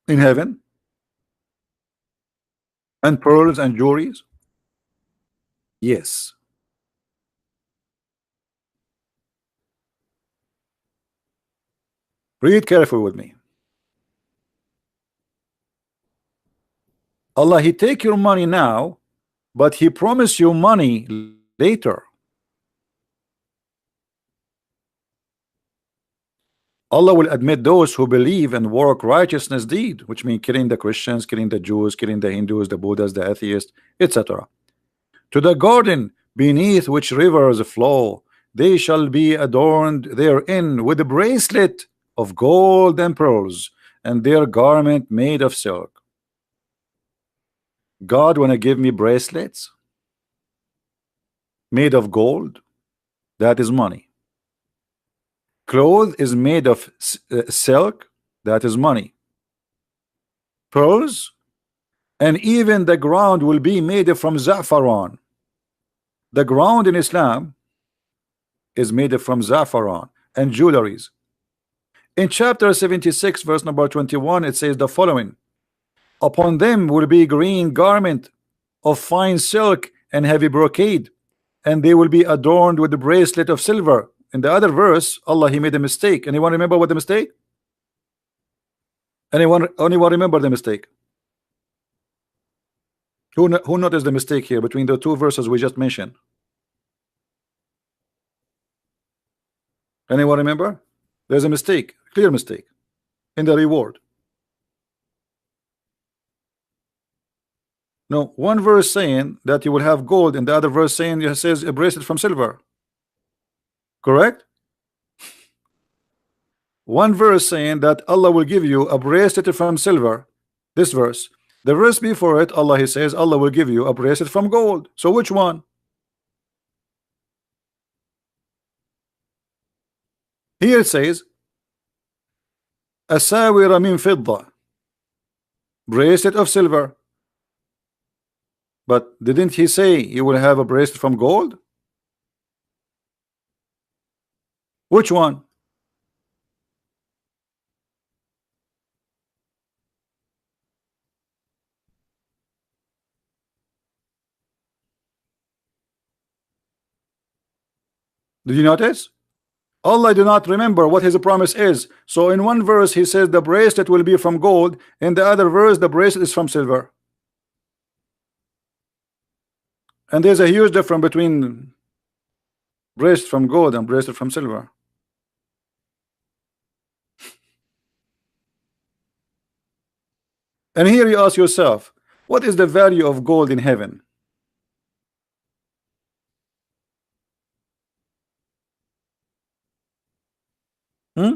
in heaven, and pearls and jewelries? Yes. Read carefully with me. Allah he take your money now, but he promised you money later. Allah will admit those who believe and work righteousness deed, which means killing the Christians, killing the Jews, killing the Hindus, the Buddhas, the atheists, etc. To the garden beneath which rivers flow, they shall be adorned therein with a bracelet of gold and pearls, and their garment made of silk. God wanna give me bracelets made of gold? That is money. Clothes is made of silk? That is money. Pearls, and even the ground will be made from za'faran. The ground in Islam is made from za'faran and jewelries. In chapter 76 verse number 21 it says the following: upon them will be green garment of fine silk and heavy brocade, and they will be adorned with the bracelet of silver. In the other verse, Allah he made a mistake. Anyone remember what the mistake? Anyone remember the mistake? Who noticed the mistake here between the 2 verses we just mentioned? Anyone remember? There's a mistake, clear mistake in the reward. No, one verse saying that you will have gold, and the other verse saying it says a bracelet from silver. Correct? One verse saying that Allah will give you a bracelet from silver. This verse. The verse before it, Allah He says Allah will give you a bracelet from gold. So which one? Here it says asawira min fidda, bracelet of silver. But didn't He say you will have a bracelet from gold? Which one? Did you notice? Allah do not remember what His promise is. So in one verse He says the bracelet will be from gold, in the other verse the bracelet is from silver. And there's a huge difference between bracelet from gold and bracelet from silver. And here you ask yourself, what is the value of gold in heaven? Hmm?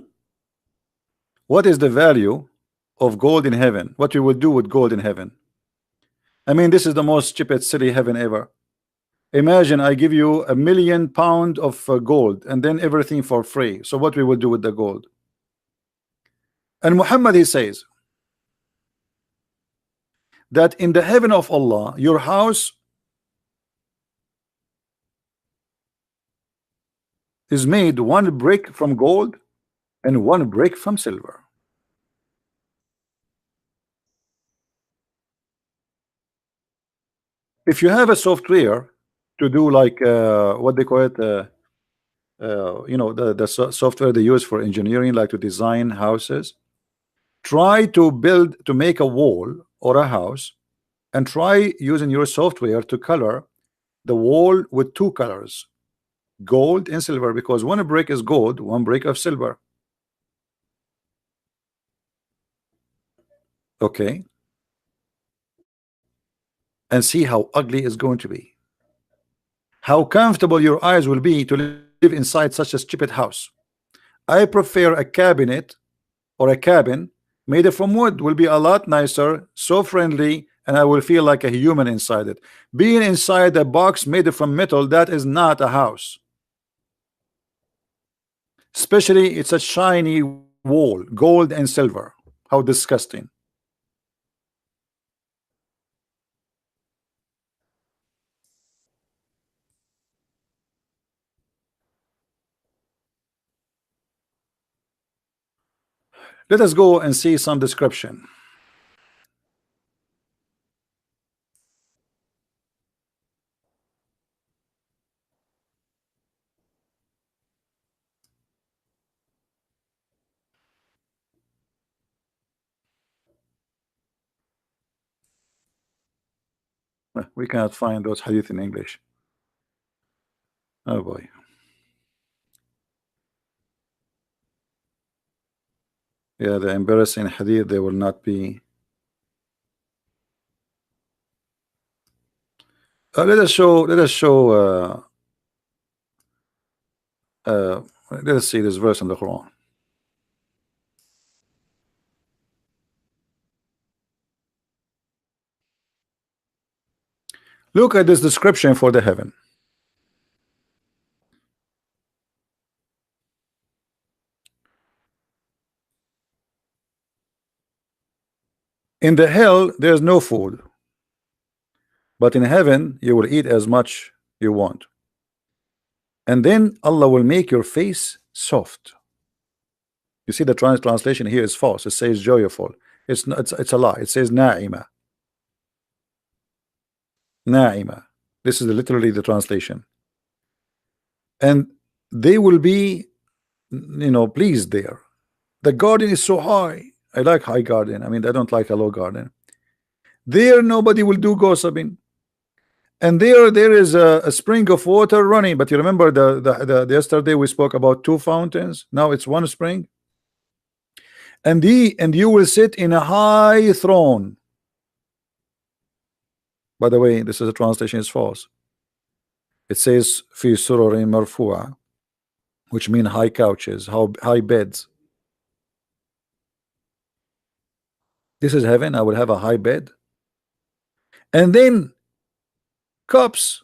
What is the value of gold in heaven? What we would do with gold in heaven? I mean, this is the most cheapest silly heaven ever. Imagine I give you £1,000,000 of gold and then everything for free. So what we will do with the gold? And Muhammad, he says that in the heaven of Allah, your house is made one brick from gold and one brick from silver. If you have a software to do like what they call it, you know, the software they use for engineering, like to design houses, try to build, to make a wall or a house, and try using your software to color the wall with two colors, gold and silver, because one brick is gold, one brick of silver. Okay, and see how ugly it's going to be, how comfortable your eyes will be to live inside such a stupid house. I prefer a cabinet or a cabin made from wood, will be a lot nicer, so friendly, and I will feel like a human inside it. Being inside a box made from metal, that is not a house. Especially it's a shiny wall, gold and silver. How disgusting. Let us go and see some description. We cannot find those hadith in English. Oh boy. Yeah, the embarrassing hadith, they will not be. Let us show. Let us see this verse in the Quran. Look at this description for the heaven. In the hell, there's no food, but in heaven, you will eat as much you want. And then Allah will make your face soft. You see, the translation here is false. It says joyful. It's not, it's a lie. It says na'ima. Na'ima. This is literally the translation. And they will be, you know, pleased there. The garden is so high. I like high garden. I mean, I don't like a low garden. There, nobody will do gossiping. And there is a spring of water running. But you remember the yesterday we spoke about two fountains. Now it's one spring. And you will sit in a high throne. By the way, this is a translation is false. It says fi sururin marfu'a, which mean high couches, high beds. This is heaven. I will have a high bed, and then cups.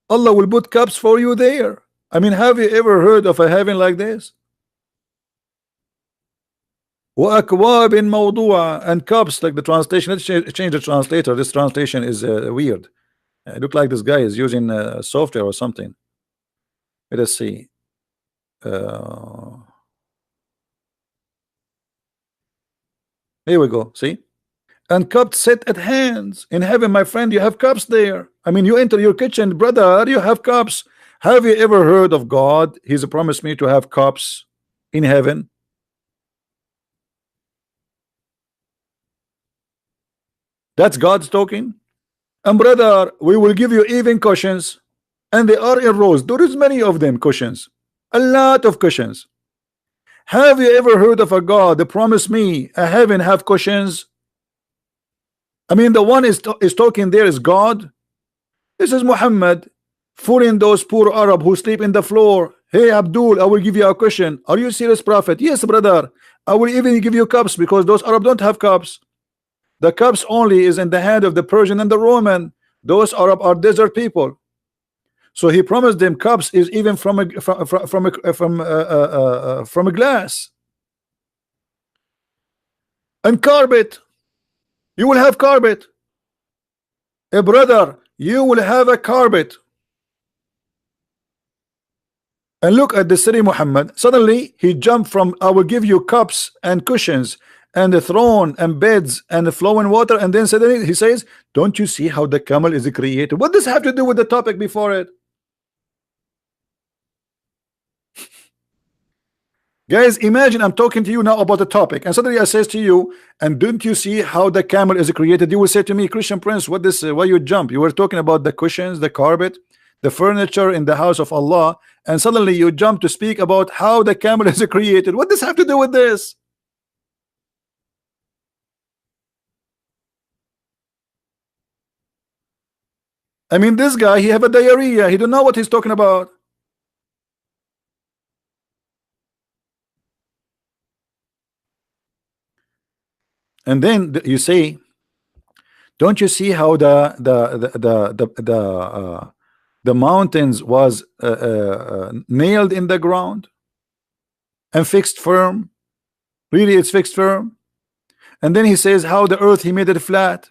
Allah will put cups for you there. I mean, have you ever heard of a heaven like this? وأكواب موضوعة, and cups, like the translation. Let's change the translator. This translation is weird. It look like this guy is using software or something. Let us see. Here we go. See? And cups set at hands in heaven, my friend. You have cups there. I mean, you enter your kitchen, brother, you have cups. Have you ever heard of God? He's promised me to have cups in heaven. That's God's talking. And brother, we will give you even cushions, and they are in rows. There is many of them, cushions, a lot of cushions. Have you ever heard of a God that promised me a heaven have cushions? I mean, the one is talking there is God. This is Muhammad fooling those poor Arab who sleep in the floor. Hey Abdul, I will give you a cushion. Are you serious, prophet? Yes, brother. I will even give you cups, because those Arab don't have cups. The cups only is in the hand of the Persian and the Roman. Those Arab are desert people. So he promised them cups is even from a glass. And carpet. You will have carpet. A brother, you will have a carpet. And look at the city Muhammad. Suddenly he jumped from I will give you cups and cushions and a throne and beds and the flowing water, and then suddenly he says, don't you see how the camel is created? What does this have to do with the topic before it? Guys, imagine I'm talking to you now about the topic, and suddenly I says to you, and don't you see how the camel is created? You will say to me, Christian Prince, what this? Why you jump? You were talking about the cushions, the carpet, the furniture in the house of Allah, and suddenly you jump to speak about how the camel is created. What does this have to do with this? I mean, this guy, he have a diarrhea. He don't know what he's talking about. And then you say, don't you see how the mountains was nailed in the ground and fixed firm? Really, it's fixed firm. And then he says how the earth he made it flat.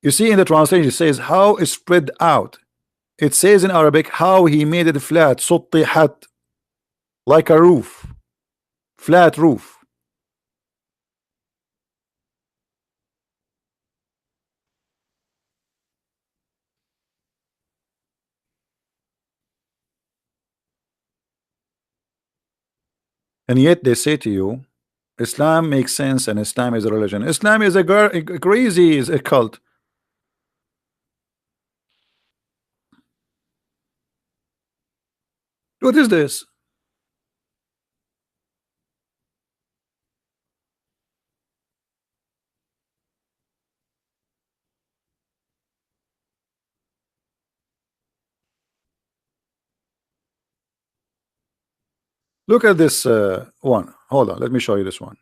You see in the translation it says how it's spread out. It says in Arabic how he made it flat, سطحت, like a roof, flat roof. And yet they say to you, Islam makes sense and Islam is a religion. Islam is a crazy, is a cult. What is this? Look at this one. Hold on, let me show you this one.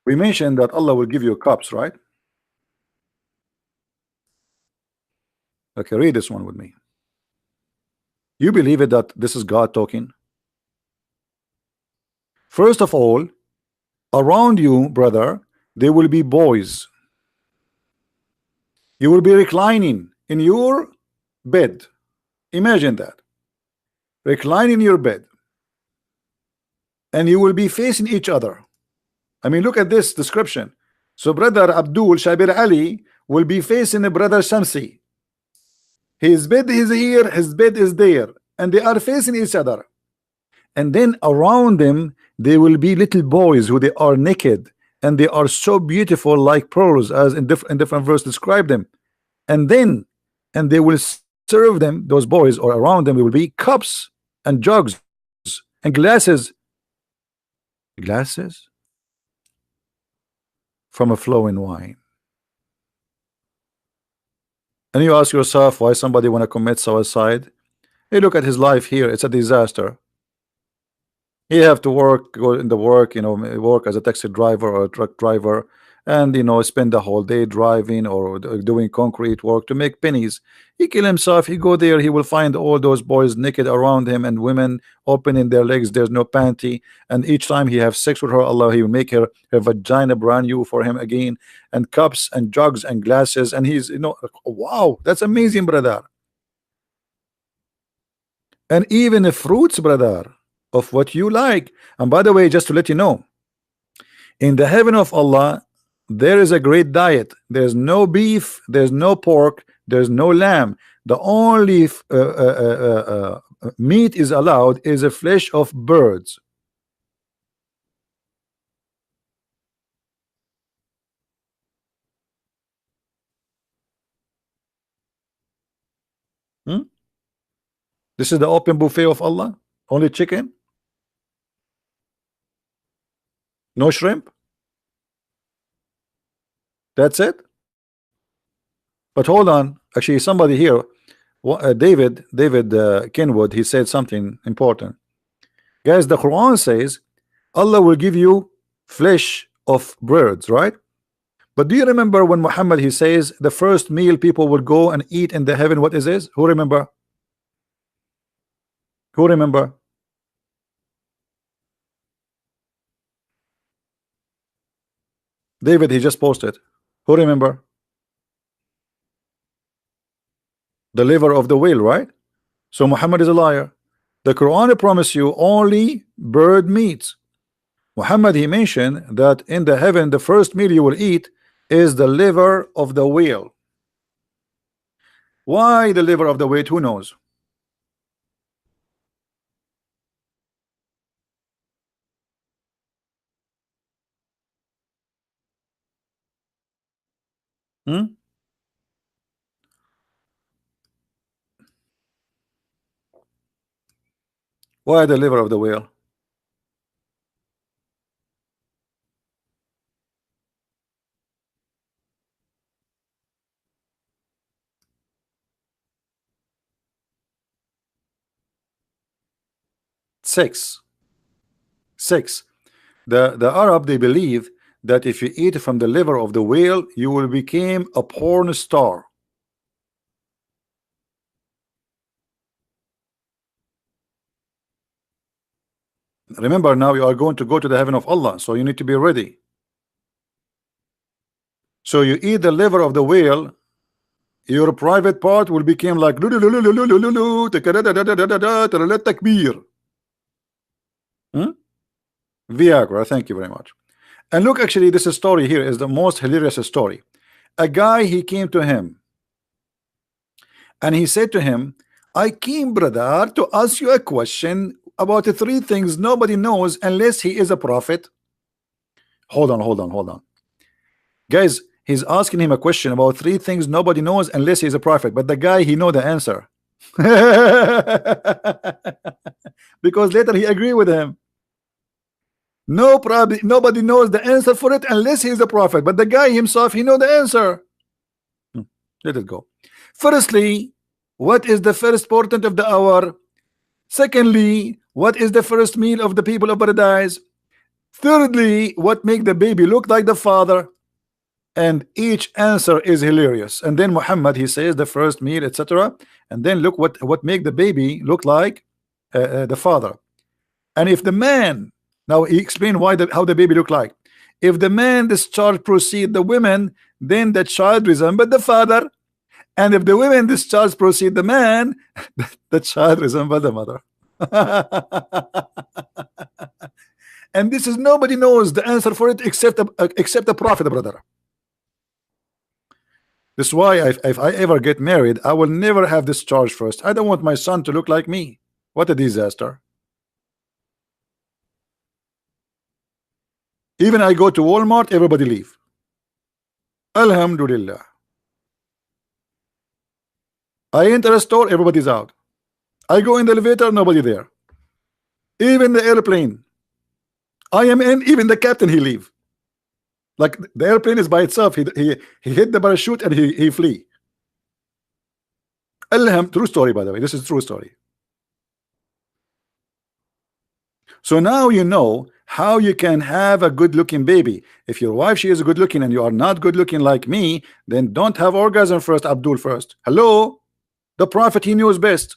We mentioned that Allah will give you cups, right? Okay, read this one with me. You believe it that this is God talking? First of all, around you, brother, there will be boys. You will be reclining in your bed. Imagine that. Recline in your bed. And you will be facing each other. I mean, look at this description. So brother Abdul Shabir Ali will be facing brother Shamsi. His bed is here, his bed is there, and they are facing each other. And then around them there will be little boys who they are naked, and they are so beautiful like pearls, as in different verse describe them. And they will serve them, those boys, or around them will be cups and jugs and glasses from a flowing wine. And you ask yourself why somebody want to commit suicide. Hey, look at his life here, it's a disaster. He have to work, go in the work, work as a taxi driver or a truck driver, and spend the whole day driving or doing concrete work to make pennies. He kill himself. He go there. He will find all those boys naked around him and women opening their legs. There's no panty, and each time he have sex with her, Allah, he will make her vagina brand new for him again, and cups and jugs and glasses, and he's wow, that's amazing, brother. And even the fruits, brother, of what you like. And by the way, just to let you know, in the heaven of Allah, there is a great diet. There's no beef, there's no pork, there's no lamb. The only meat is allowed is a flesh of birds. Hmm? This is the open buffet of Allah. Only chicken, no shrimp. That's it. But hold on, actually, somebody here, David Kenwood, he said something important. Guys, the Quran says Allah will give you flesh of birds, right? But do you remember when Muhammad he says the first meal people will go and eat in the heaven? What is this? Who remember? Who remember? David, he just posted. Who remember? The liver of the whale, right? So Muhammad is a liar. The Quran promise you only bird meats. Muhammad he mentioned that in the heaven the first meal you will eat is the liver of the whale. Why the liver of the whale? Who knows? Hmm? Why the liver of the whale? Six. The Arab, they believe that if you eat from the liver of the whale, you will become a porn star. Remember, now you are going to go to the heaven of Allah, so you need to be ready. So you eat the liver of the whale, your private part will become like takbir. Viagra, thank you very much. And look, actually, this story here is the most hilarious story. A guy, he came to him and he said to him, I came, brother, to ask you a question about the three things nobody knows unless he is a prophet. Hold on. Guys, he's asking him a question about three things nobody knows unless he's a prophet. But the guy, he know the answer. Because later he agree with him. No problem. Nobody knows the answer for it unless he is a prophet. But the guy himself, he know the answer. Let it go. Firstly, what is the first portent of the hour? Secondly, what is the first meal of the people of paradise? Thirdly, what make the baby look like the father? And each answer is hilarious. And then Muhammad, he says the first meal, etc. And then look what make the baby look like the father. And if the man, now he explained how the baby look like. If the man discharge proceed the women, then the child resemble the father. And if the women discharge proceed the man, the child resemble the mother. And this is, nobody knows the answer for it except the prophet, brother. This is why if I ever get married, I will never have this charge first. I don't want my son to look like me. What a disaster. Even I go to Walmart, everybody leave. Alhamdulillah. I enter a store, everybody's out. I go in the elevator, nobody there. Even the airplane, I am in, even the captain, he leave. Like the airplane is by itself. He hit the parachute and he flee. True story, by the way. This is true story. So now you know how you can have a good looking baby. If your wife, she is good looking and you are not good looking like me, then don't have orgasm first, Abdul first. Hello? The prophet, he knows best.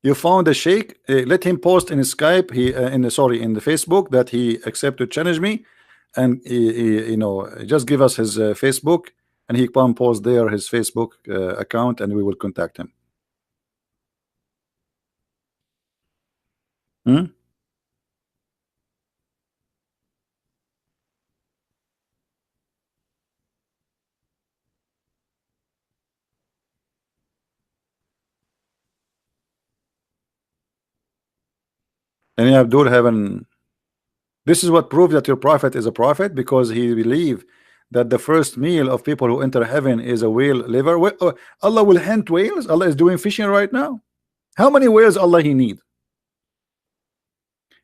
You found a sheikh, let him post in Skype, he in the, sorry, in the Facebook, that he accepted challenge me, and you know, just give us his Facebook, and he can post there his Facebook account, and we will contact him. Hmm? And Abdul haven't. This is what proves that your prophet is a prophet, because he believe that the first meal of people who enter heaven is a whale liver. Allah will hunt whales. Allah is doing fishing right now. How many whales Allah he need?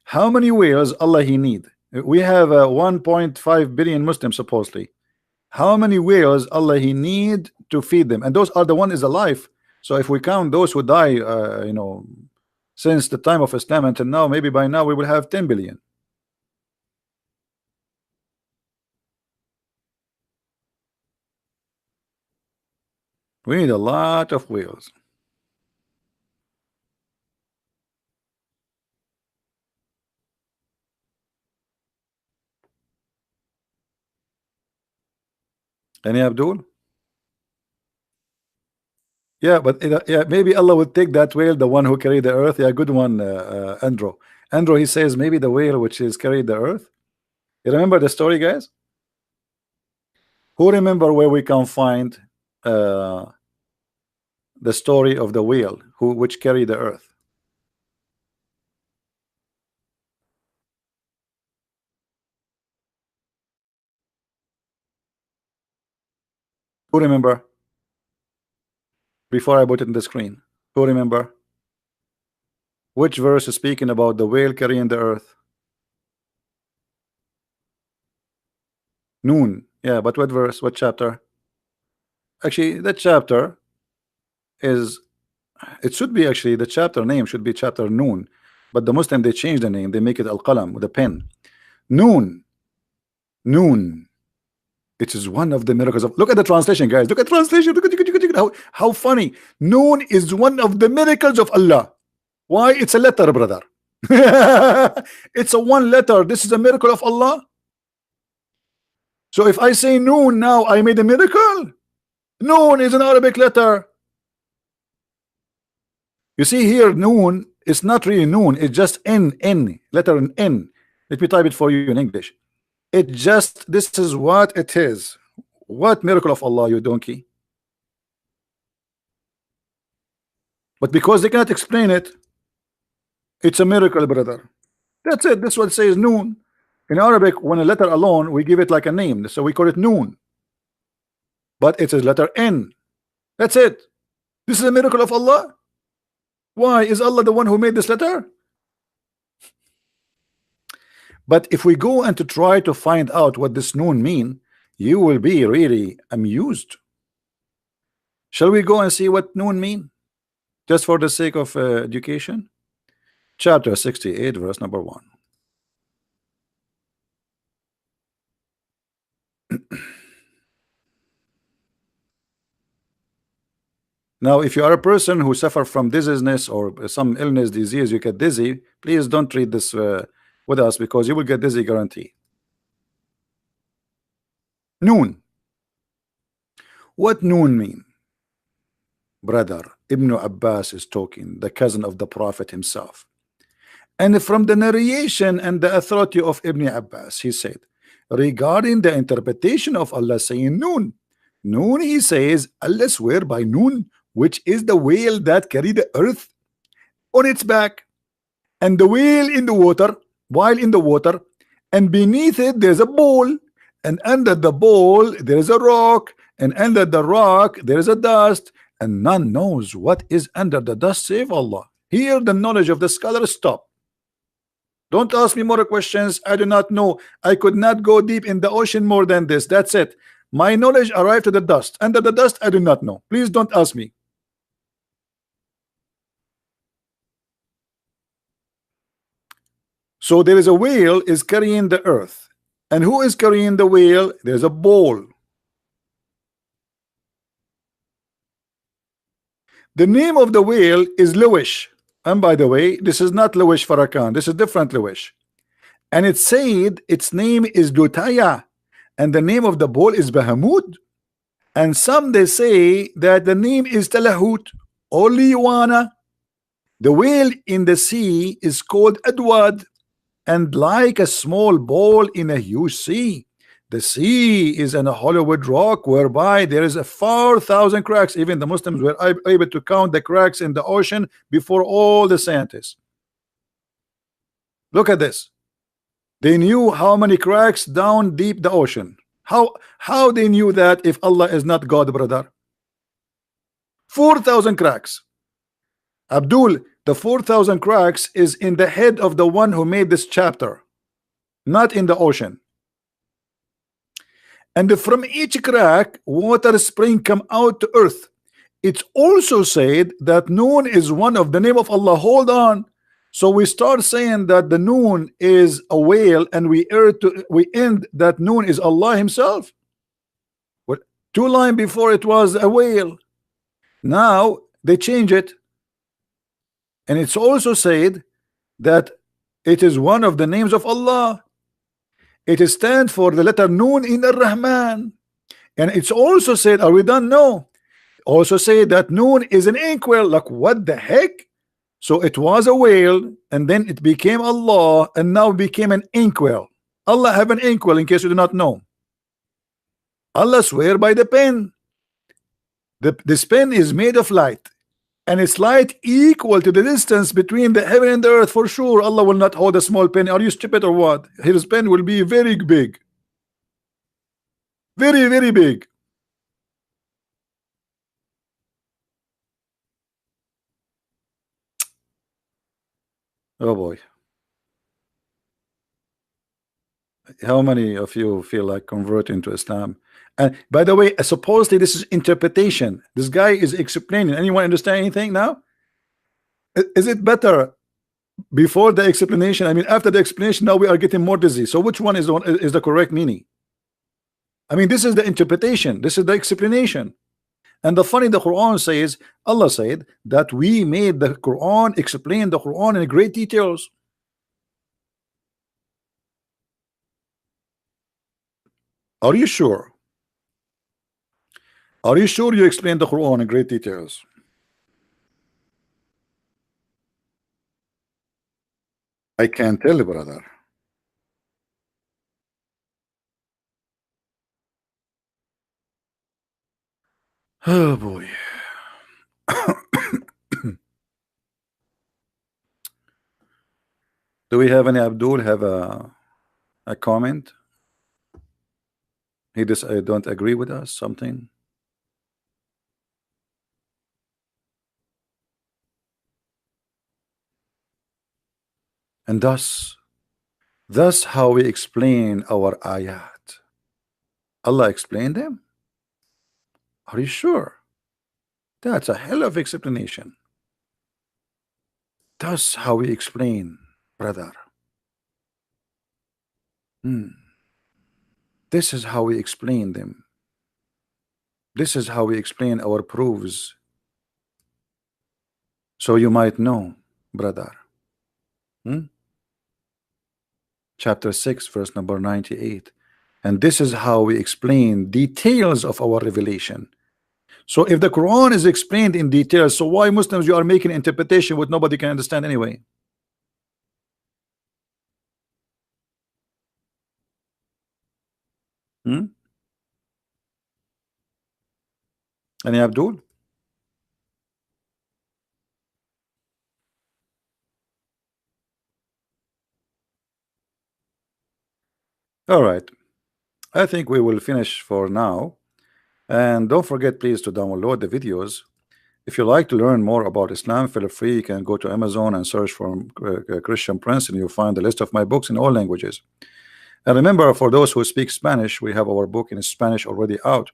How many whales Allah he need? We have 1.5 billion Muslims supposedly. How many whales Allah he need to feed them? And those are the one is alive. So if we count those who die, you know, since the time of Islam until now, maybe by now we will have 10 billion. We need a lot of whales. Any Abdul? Yeah, but yeah, maybe Allah would take that whale, the one who carried the earth. Yeah, good one, Andrew. Andrew, he says maybe the whale which is carried the earth. You remember the story, guys? Who remember where we can find uh, the story of the whale who which carried the earth? Who remember? Before I put it in the screen, who remember? Which verse is speaking about the whale carrying the earth? Noon. Yeah, but what verse? What chapter? Actually, that chapter is, it should be, actually the chapter name should be chapter Noon, but the Muslim, they change the name, they make it Al-Qalam with a pen. Noon. Noon. It is one of the miracles of, look at the translation, guys. Look at translation. Look at how funny. Noon is one of the miracles of Allah. Why? It's a letter, brother. It's a one letter. This is a miracle of Allah. So if I say noon now, I made a miracle. Noon is an Arabic letter. You see here, noon is not really noon. It's just N, letter N. Let me type it for you in English. It just, this is what it is. What miracle of Allah, you donkey. But because they cannot explain it, it's a miracle, brother. That's it. This is what it says noon. In Arabic, when a letter alone, we give it like a name. So we call it noon. But it's a letter N. That's it. This is a miracle of Allah. Why? Is Allah the one who made this letter? But if we go and to try to find out what this noon mean, you will be really amused. Shall we go and see what noon mean? Just for the sake of education. Chapter 68, verse number 1. Now, if you are a person who suffer from dizziness or some illness, disease, you get dizzy, please don't read this with us, because you will get dizzy guarantee. Noon. What noon mean? Brother, Ibn Abbas is talking, the cousin of the Prophet himself. And from the narration and the authority of Ibn Abbas, he said, regarding the interpretation of Allah saying noon, noon, he says, Allah swear by noon, which is the whale that carried the earth on its back, and the whale in the water, while in the water, and beneath it there's a bowl, and under the bowl there is a rock, and under the rock there is a dust, and none knows what is under the dust save Allah. Here the knowledge of the scholar stop. Don't ask me more questions. I do not know. I could not go deep in the ocean more than this. That's it. My knowledge arrived to the dust, and the dust I do not know. Please don't ask me. So there is a whale is carrying the earth, and who is carrying the whale? There's a ball. The name of the whale is Lewish, and by the way, this is not Lewish Farrakhan. This is different Lewish, and it said its name is Lutaya, and the name of the ball is Bahamut. And some they say that the name is Talahut or Liwana. The whale in the sea is called Adwad, and like a small ball in a huge sea. The sea is an Hollywood rock whereby there is a 4,000 cracks. Even the Muslims were able to count the cracks in the ocean before all the scientists. Look at this. They knew how many cracks down deep the ocean. How they knew that if Allah is not God, brother? 4,000 cracks. Abdul, the 4,000 cracks is in the head of the one who made this chapter, not in the ocean. And from each crack, water spring come out to earth. It's also said that Noon is one of the name of Allah. Hold on. So we start saying that the Noon is a whale, and we end that Noon is Allah Himself. What? 2 lines before it was a whale. Now they change it, and it's also said that it is one of the names of Allah. It stands for the letter Noon in Ar-Rahman, and it's also said, are we done? No. Also say that Noon is an inkwell. Like, what the heck? So it was a whale, and then it became Allah, and now became an inkwell. Allah have an inkwell, in case you do not know. Allah swear by the pen. This pen is made of light, and its light equal to the distance between the heaven and the earth. For sure, Allah will not hold a small pen. Are you stupid or what? His pen will be very big. Very, very big. Oh boy. How many of you feel like converting to Islam? And by the way, supposedly this is interpretation. This guy is explaining. Anyone understand anything now? Is it better before the explanation? I mean, after the explanation, now we are getting more dizzy. So which one is the correct meaning? I mean, this is the interpretation. This is the explanation. And the Quran says, Allah said that we made the Quran, explain the Quran in great details. Are you sure? Are you sure you explained the Quran in great details? I can't tell, brother. Oh boy. Do we have any Abdul have a comment? He just don't agree with us, something. And thus how we explain our ayat. Allah explained them. Are you sure? That's a hell of explanation. That's how we explain, brother. This is how we explain them. This is how we explain our proofs. So you might know, brother. Chapter 6, verse number 98. And this is how we explain details of our revelation. So if the Quran is explained in detail, so why Muslims you are making interpretation what nobody can understand anyway? Any Abdul? All right. I think we will finish for now. And don't forget, please, to download the videos. If you like to learn more about Islam, feel free. You can go to Amazon and search for Christian Prince, and you'll find the list of my books in all languages. And remember, for those who speak Spanish, we have our book in Spanish already out.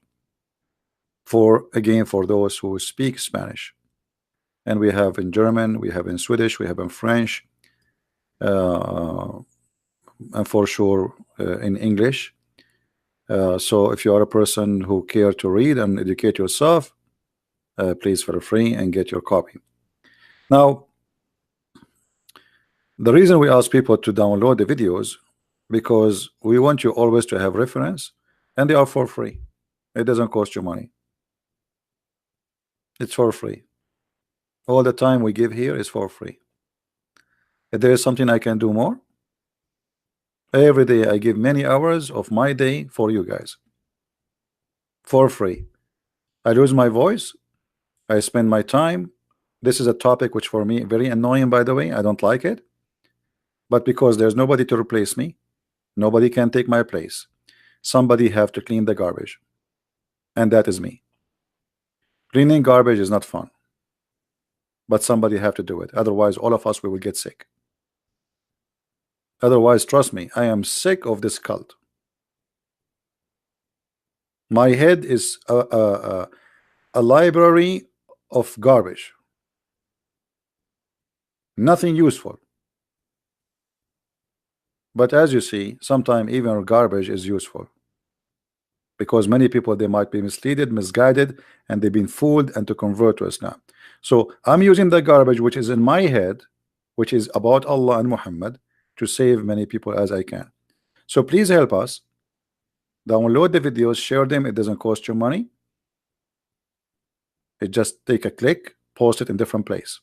For those who speak Spanish, and we have in German, we have in Swedish, we have in French, uh, and for sure in English. So if you are a person who care to read and educate yourself, please feel free and get your copy. Now, the reason we ask people to download the videos, because we want you always to have reference, and they are for free. It doesn't cost you money. It's for free. All the time we give here is for free. If there is something I can do more, every day I give many hours of my day for you guys for free. I lose my voice, I spend my time. This is a topic which for me very annoying, by the way. I don't like it, but because there's nobody to replace me, nobody can take my place. Somebody have to clean the garbage, and that is me. Cleaning garbage is not fun, but somebody have to do it. Otherwise, all of us, we will get sick. Otherwise, trust me, I am sick of this cult. My head is a library of garbage. Nothing useful. But as you see, sometimes even garbage is useful, because many people, they might be misleaded, misguided, and they've been fooled and to convert to Islam. So I'm using the garbage which is in my head, which is about Allah and Muhammad, to save many people as I can. So please help us. Download the videos, share them. It doesn't cost you money. It just take a click, post it in different place.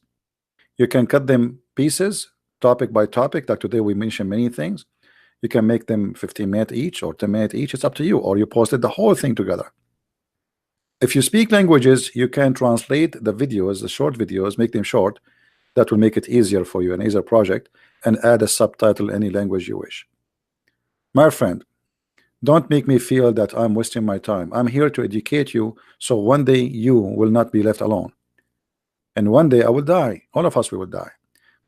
You can cut them pieces, topic by topic. Like today we mentioned many things. You can make them 15 minutes each or 10 minutes each. It's up to you. Or you posted the whole thing together. If you speak languages, you can translate the videos, the short videos, make them short. That will make it easier for you, an easier project, and add a subtitle in any language you wish. My friend, don't make me feel that I'm wasting my time. I'm here to educate you, so one day you will not be left alone. And one day I will die. All of us, we will die.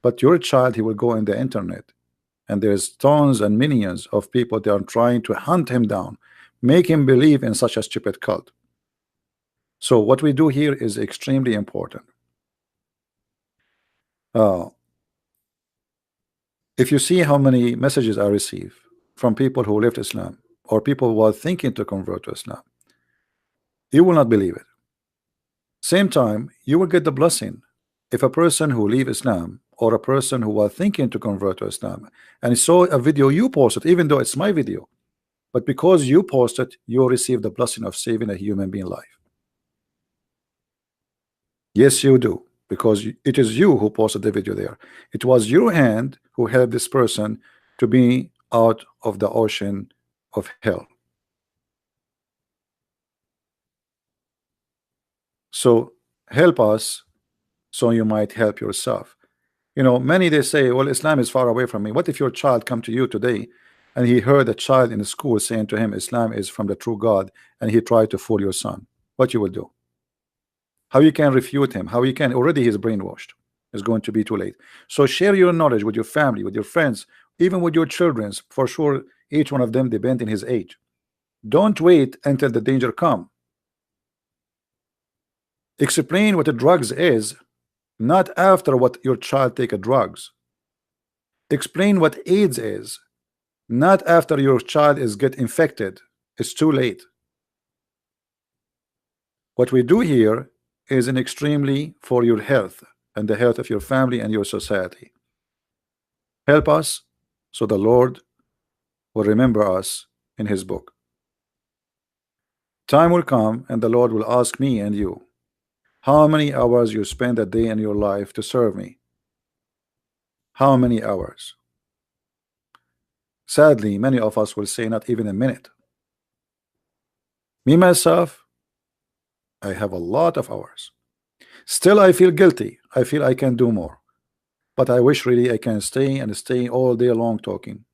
But your child, he will go in the internet, and there's tons and millions of people that are trying to hunt him down, make him believe in such a stupid cult. So what we do here is extremely important. If you see how many messages I receive from people who left Islam, or people who are thinking to convert to Islam, you will not believe it. Same time, you will get the blessing. If a person who leave Islam, or a person who was thinking to convert to Islam, and saw a video you posted, even though it's my video, but because you posted, you receive the blessing of saving a human being life. Yes, you do, because it is you who posted the video there. It was your hand who helped this person to be out of the ocean of hell. So help us, so you might help yourself. You know, many, they say, well, Islam is far away from me. What if your child come to you today and he heard a child in the school saying to him, Islam is from the true God, and he tried to fool your son? What you will do? How you can refute him? How you can? Already he's brainwashed. It's going to be too late. So share your knowledge with your family, with your friends, even with your children. For sure, each one of them depend in his age. Don't wait until the danger come. Explain what the drugs is, not after what your child take a drugs. Explain what AIDS is, not after your child is get infected. It's too late. What we do here is an extremely for your health and the health of your family and your society. Help us, so the Lord will remember us in his book. Time will come and the Lord will ask me and you, how many hours you spend a day in your life to serve me? How many hours? Sadly, many of us will say not even a minute. Me myself, I have a lot of hours. Still I feel guilty. I feel I can do more, but I wish really I can stay all day long talking.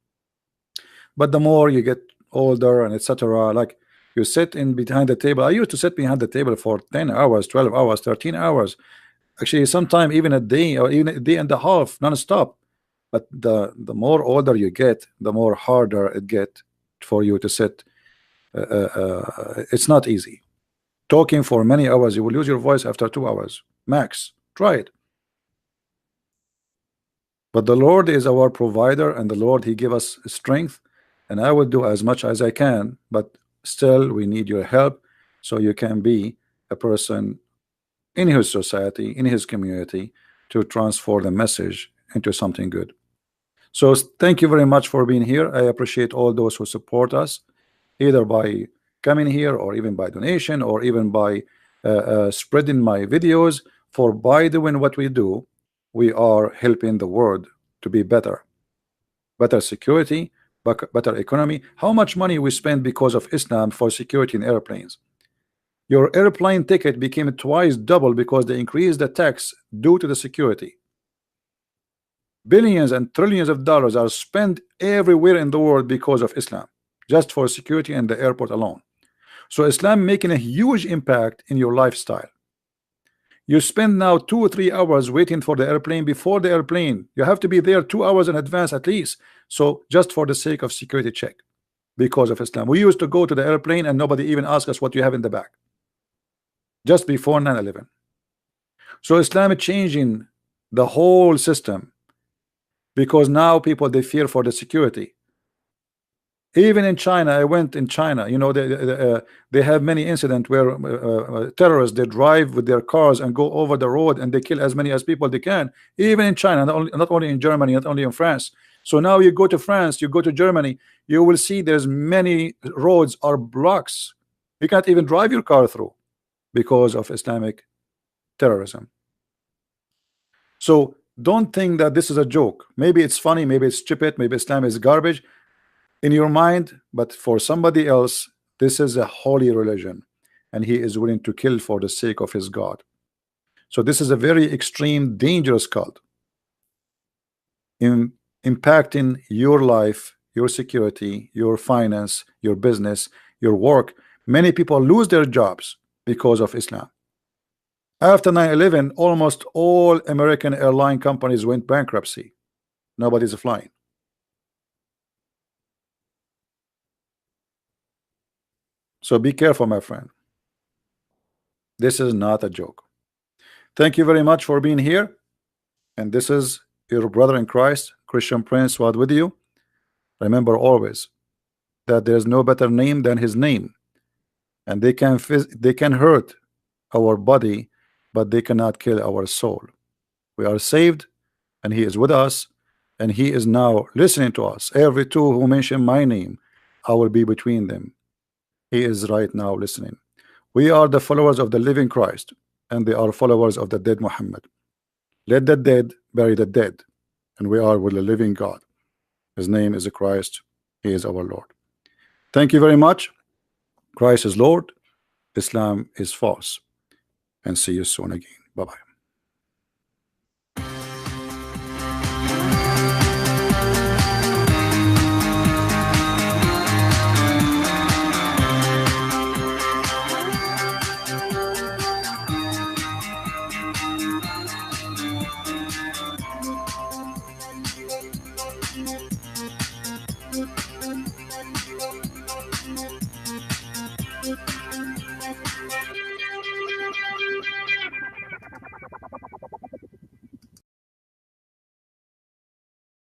But the more you get older and etc., like you sit in behind the table. I used to sit behind the table for 10 hours, 12 hours, 13 hours, actually sometime even a day or even a day and a half non-stop. But the more older you get, the more harder it get for you to sit. It's not easy. Talking for many hours, you will lose your voice after 2 hours max. Try it. But the Lord is our provider, and the Lord, He give us strength, and I will do as much as I can, but still we need your help so you can be a person in his society, in his community, to transfer the message into something good. So thank you very much for being here. I appreciate all those who support us, either by coming here or even by donation or even by spreading my videos. For by doing what we do, we are helping the world to be better security, better economy. How much money we spend because of Islam for security in airplanes? Your airplane ticket became twice double because they increased the tax due to the security. Billions and trillions of dollars are spent everywhere in the world because of Islam, just for security and the airport alone. So Islam making a huge impact in your lifestyle. You spend now 2 or 3 hours waiting for the airplane. Before the airplane, you have to be there 2 hours in advance at least. So just for the sake of security check, because of Islam, we used to go to the airplane and nobody even asked us what you have in the bag, just before 9/11. So Islam is changing the whole system, because now people, they fear for the security. Even in China, I went in China, you know, they have many incidents where terrorists, they drive with their cars and go over the road and they kill as many as people they can. Even in China, not only in Germany, not only in France. So now you go to France, you go to Germany, you will see there's many roads are blocks. You can't even drive your car through because of Islamic terrorism. So don't think that this is a joke. Maybe it's funny, maybe it's stupid, maybe Islam is garbage in your mind, but for somebody else, this is a holy religion, and he is willing to kill for the sake of his God. So this is a very extreme, dangerous cult in impacting your life, your security, your finance, your business, your work. Many people lose their jobs because of Islam. After 9/11, almost all American airline companies went bankruptcy. Nobody's flying. So be careful, my friend. This is not a joke. Thank you very much for being here. And this is your brother in Christ, Christian Prince, was with you. Remember always that there's no better name than his name. And they can hurt our body, but they cannot kill our soul. We are saved, and he is with us, and he is now listening to us. Every two who mention my name, I will be between them. He is right now listening. We are the followers of the living Christ, and they are followers of the dead Muhammad. Let the dead bury the dead, and we are with the living God. His name is Christ. He is our Lord. Thank you very much. Christ is Lord. Islam is false. And see you soon again. Bye-bye.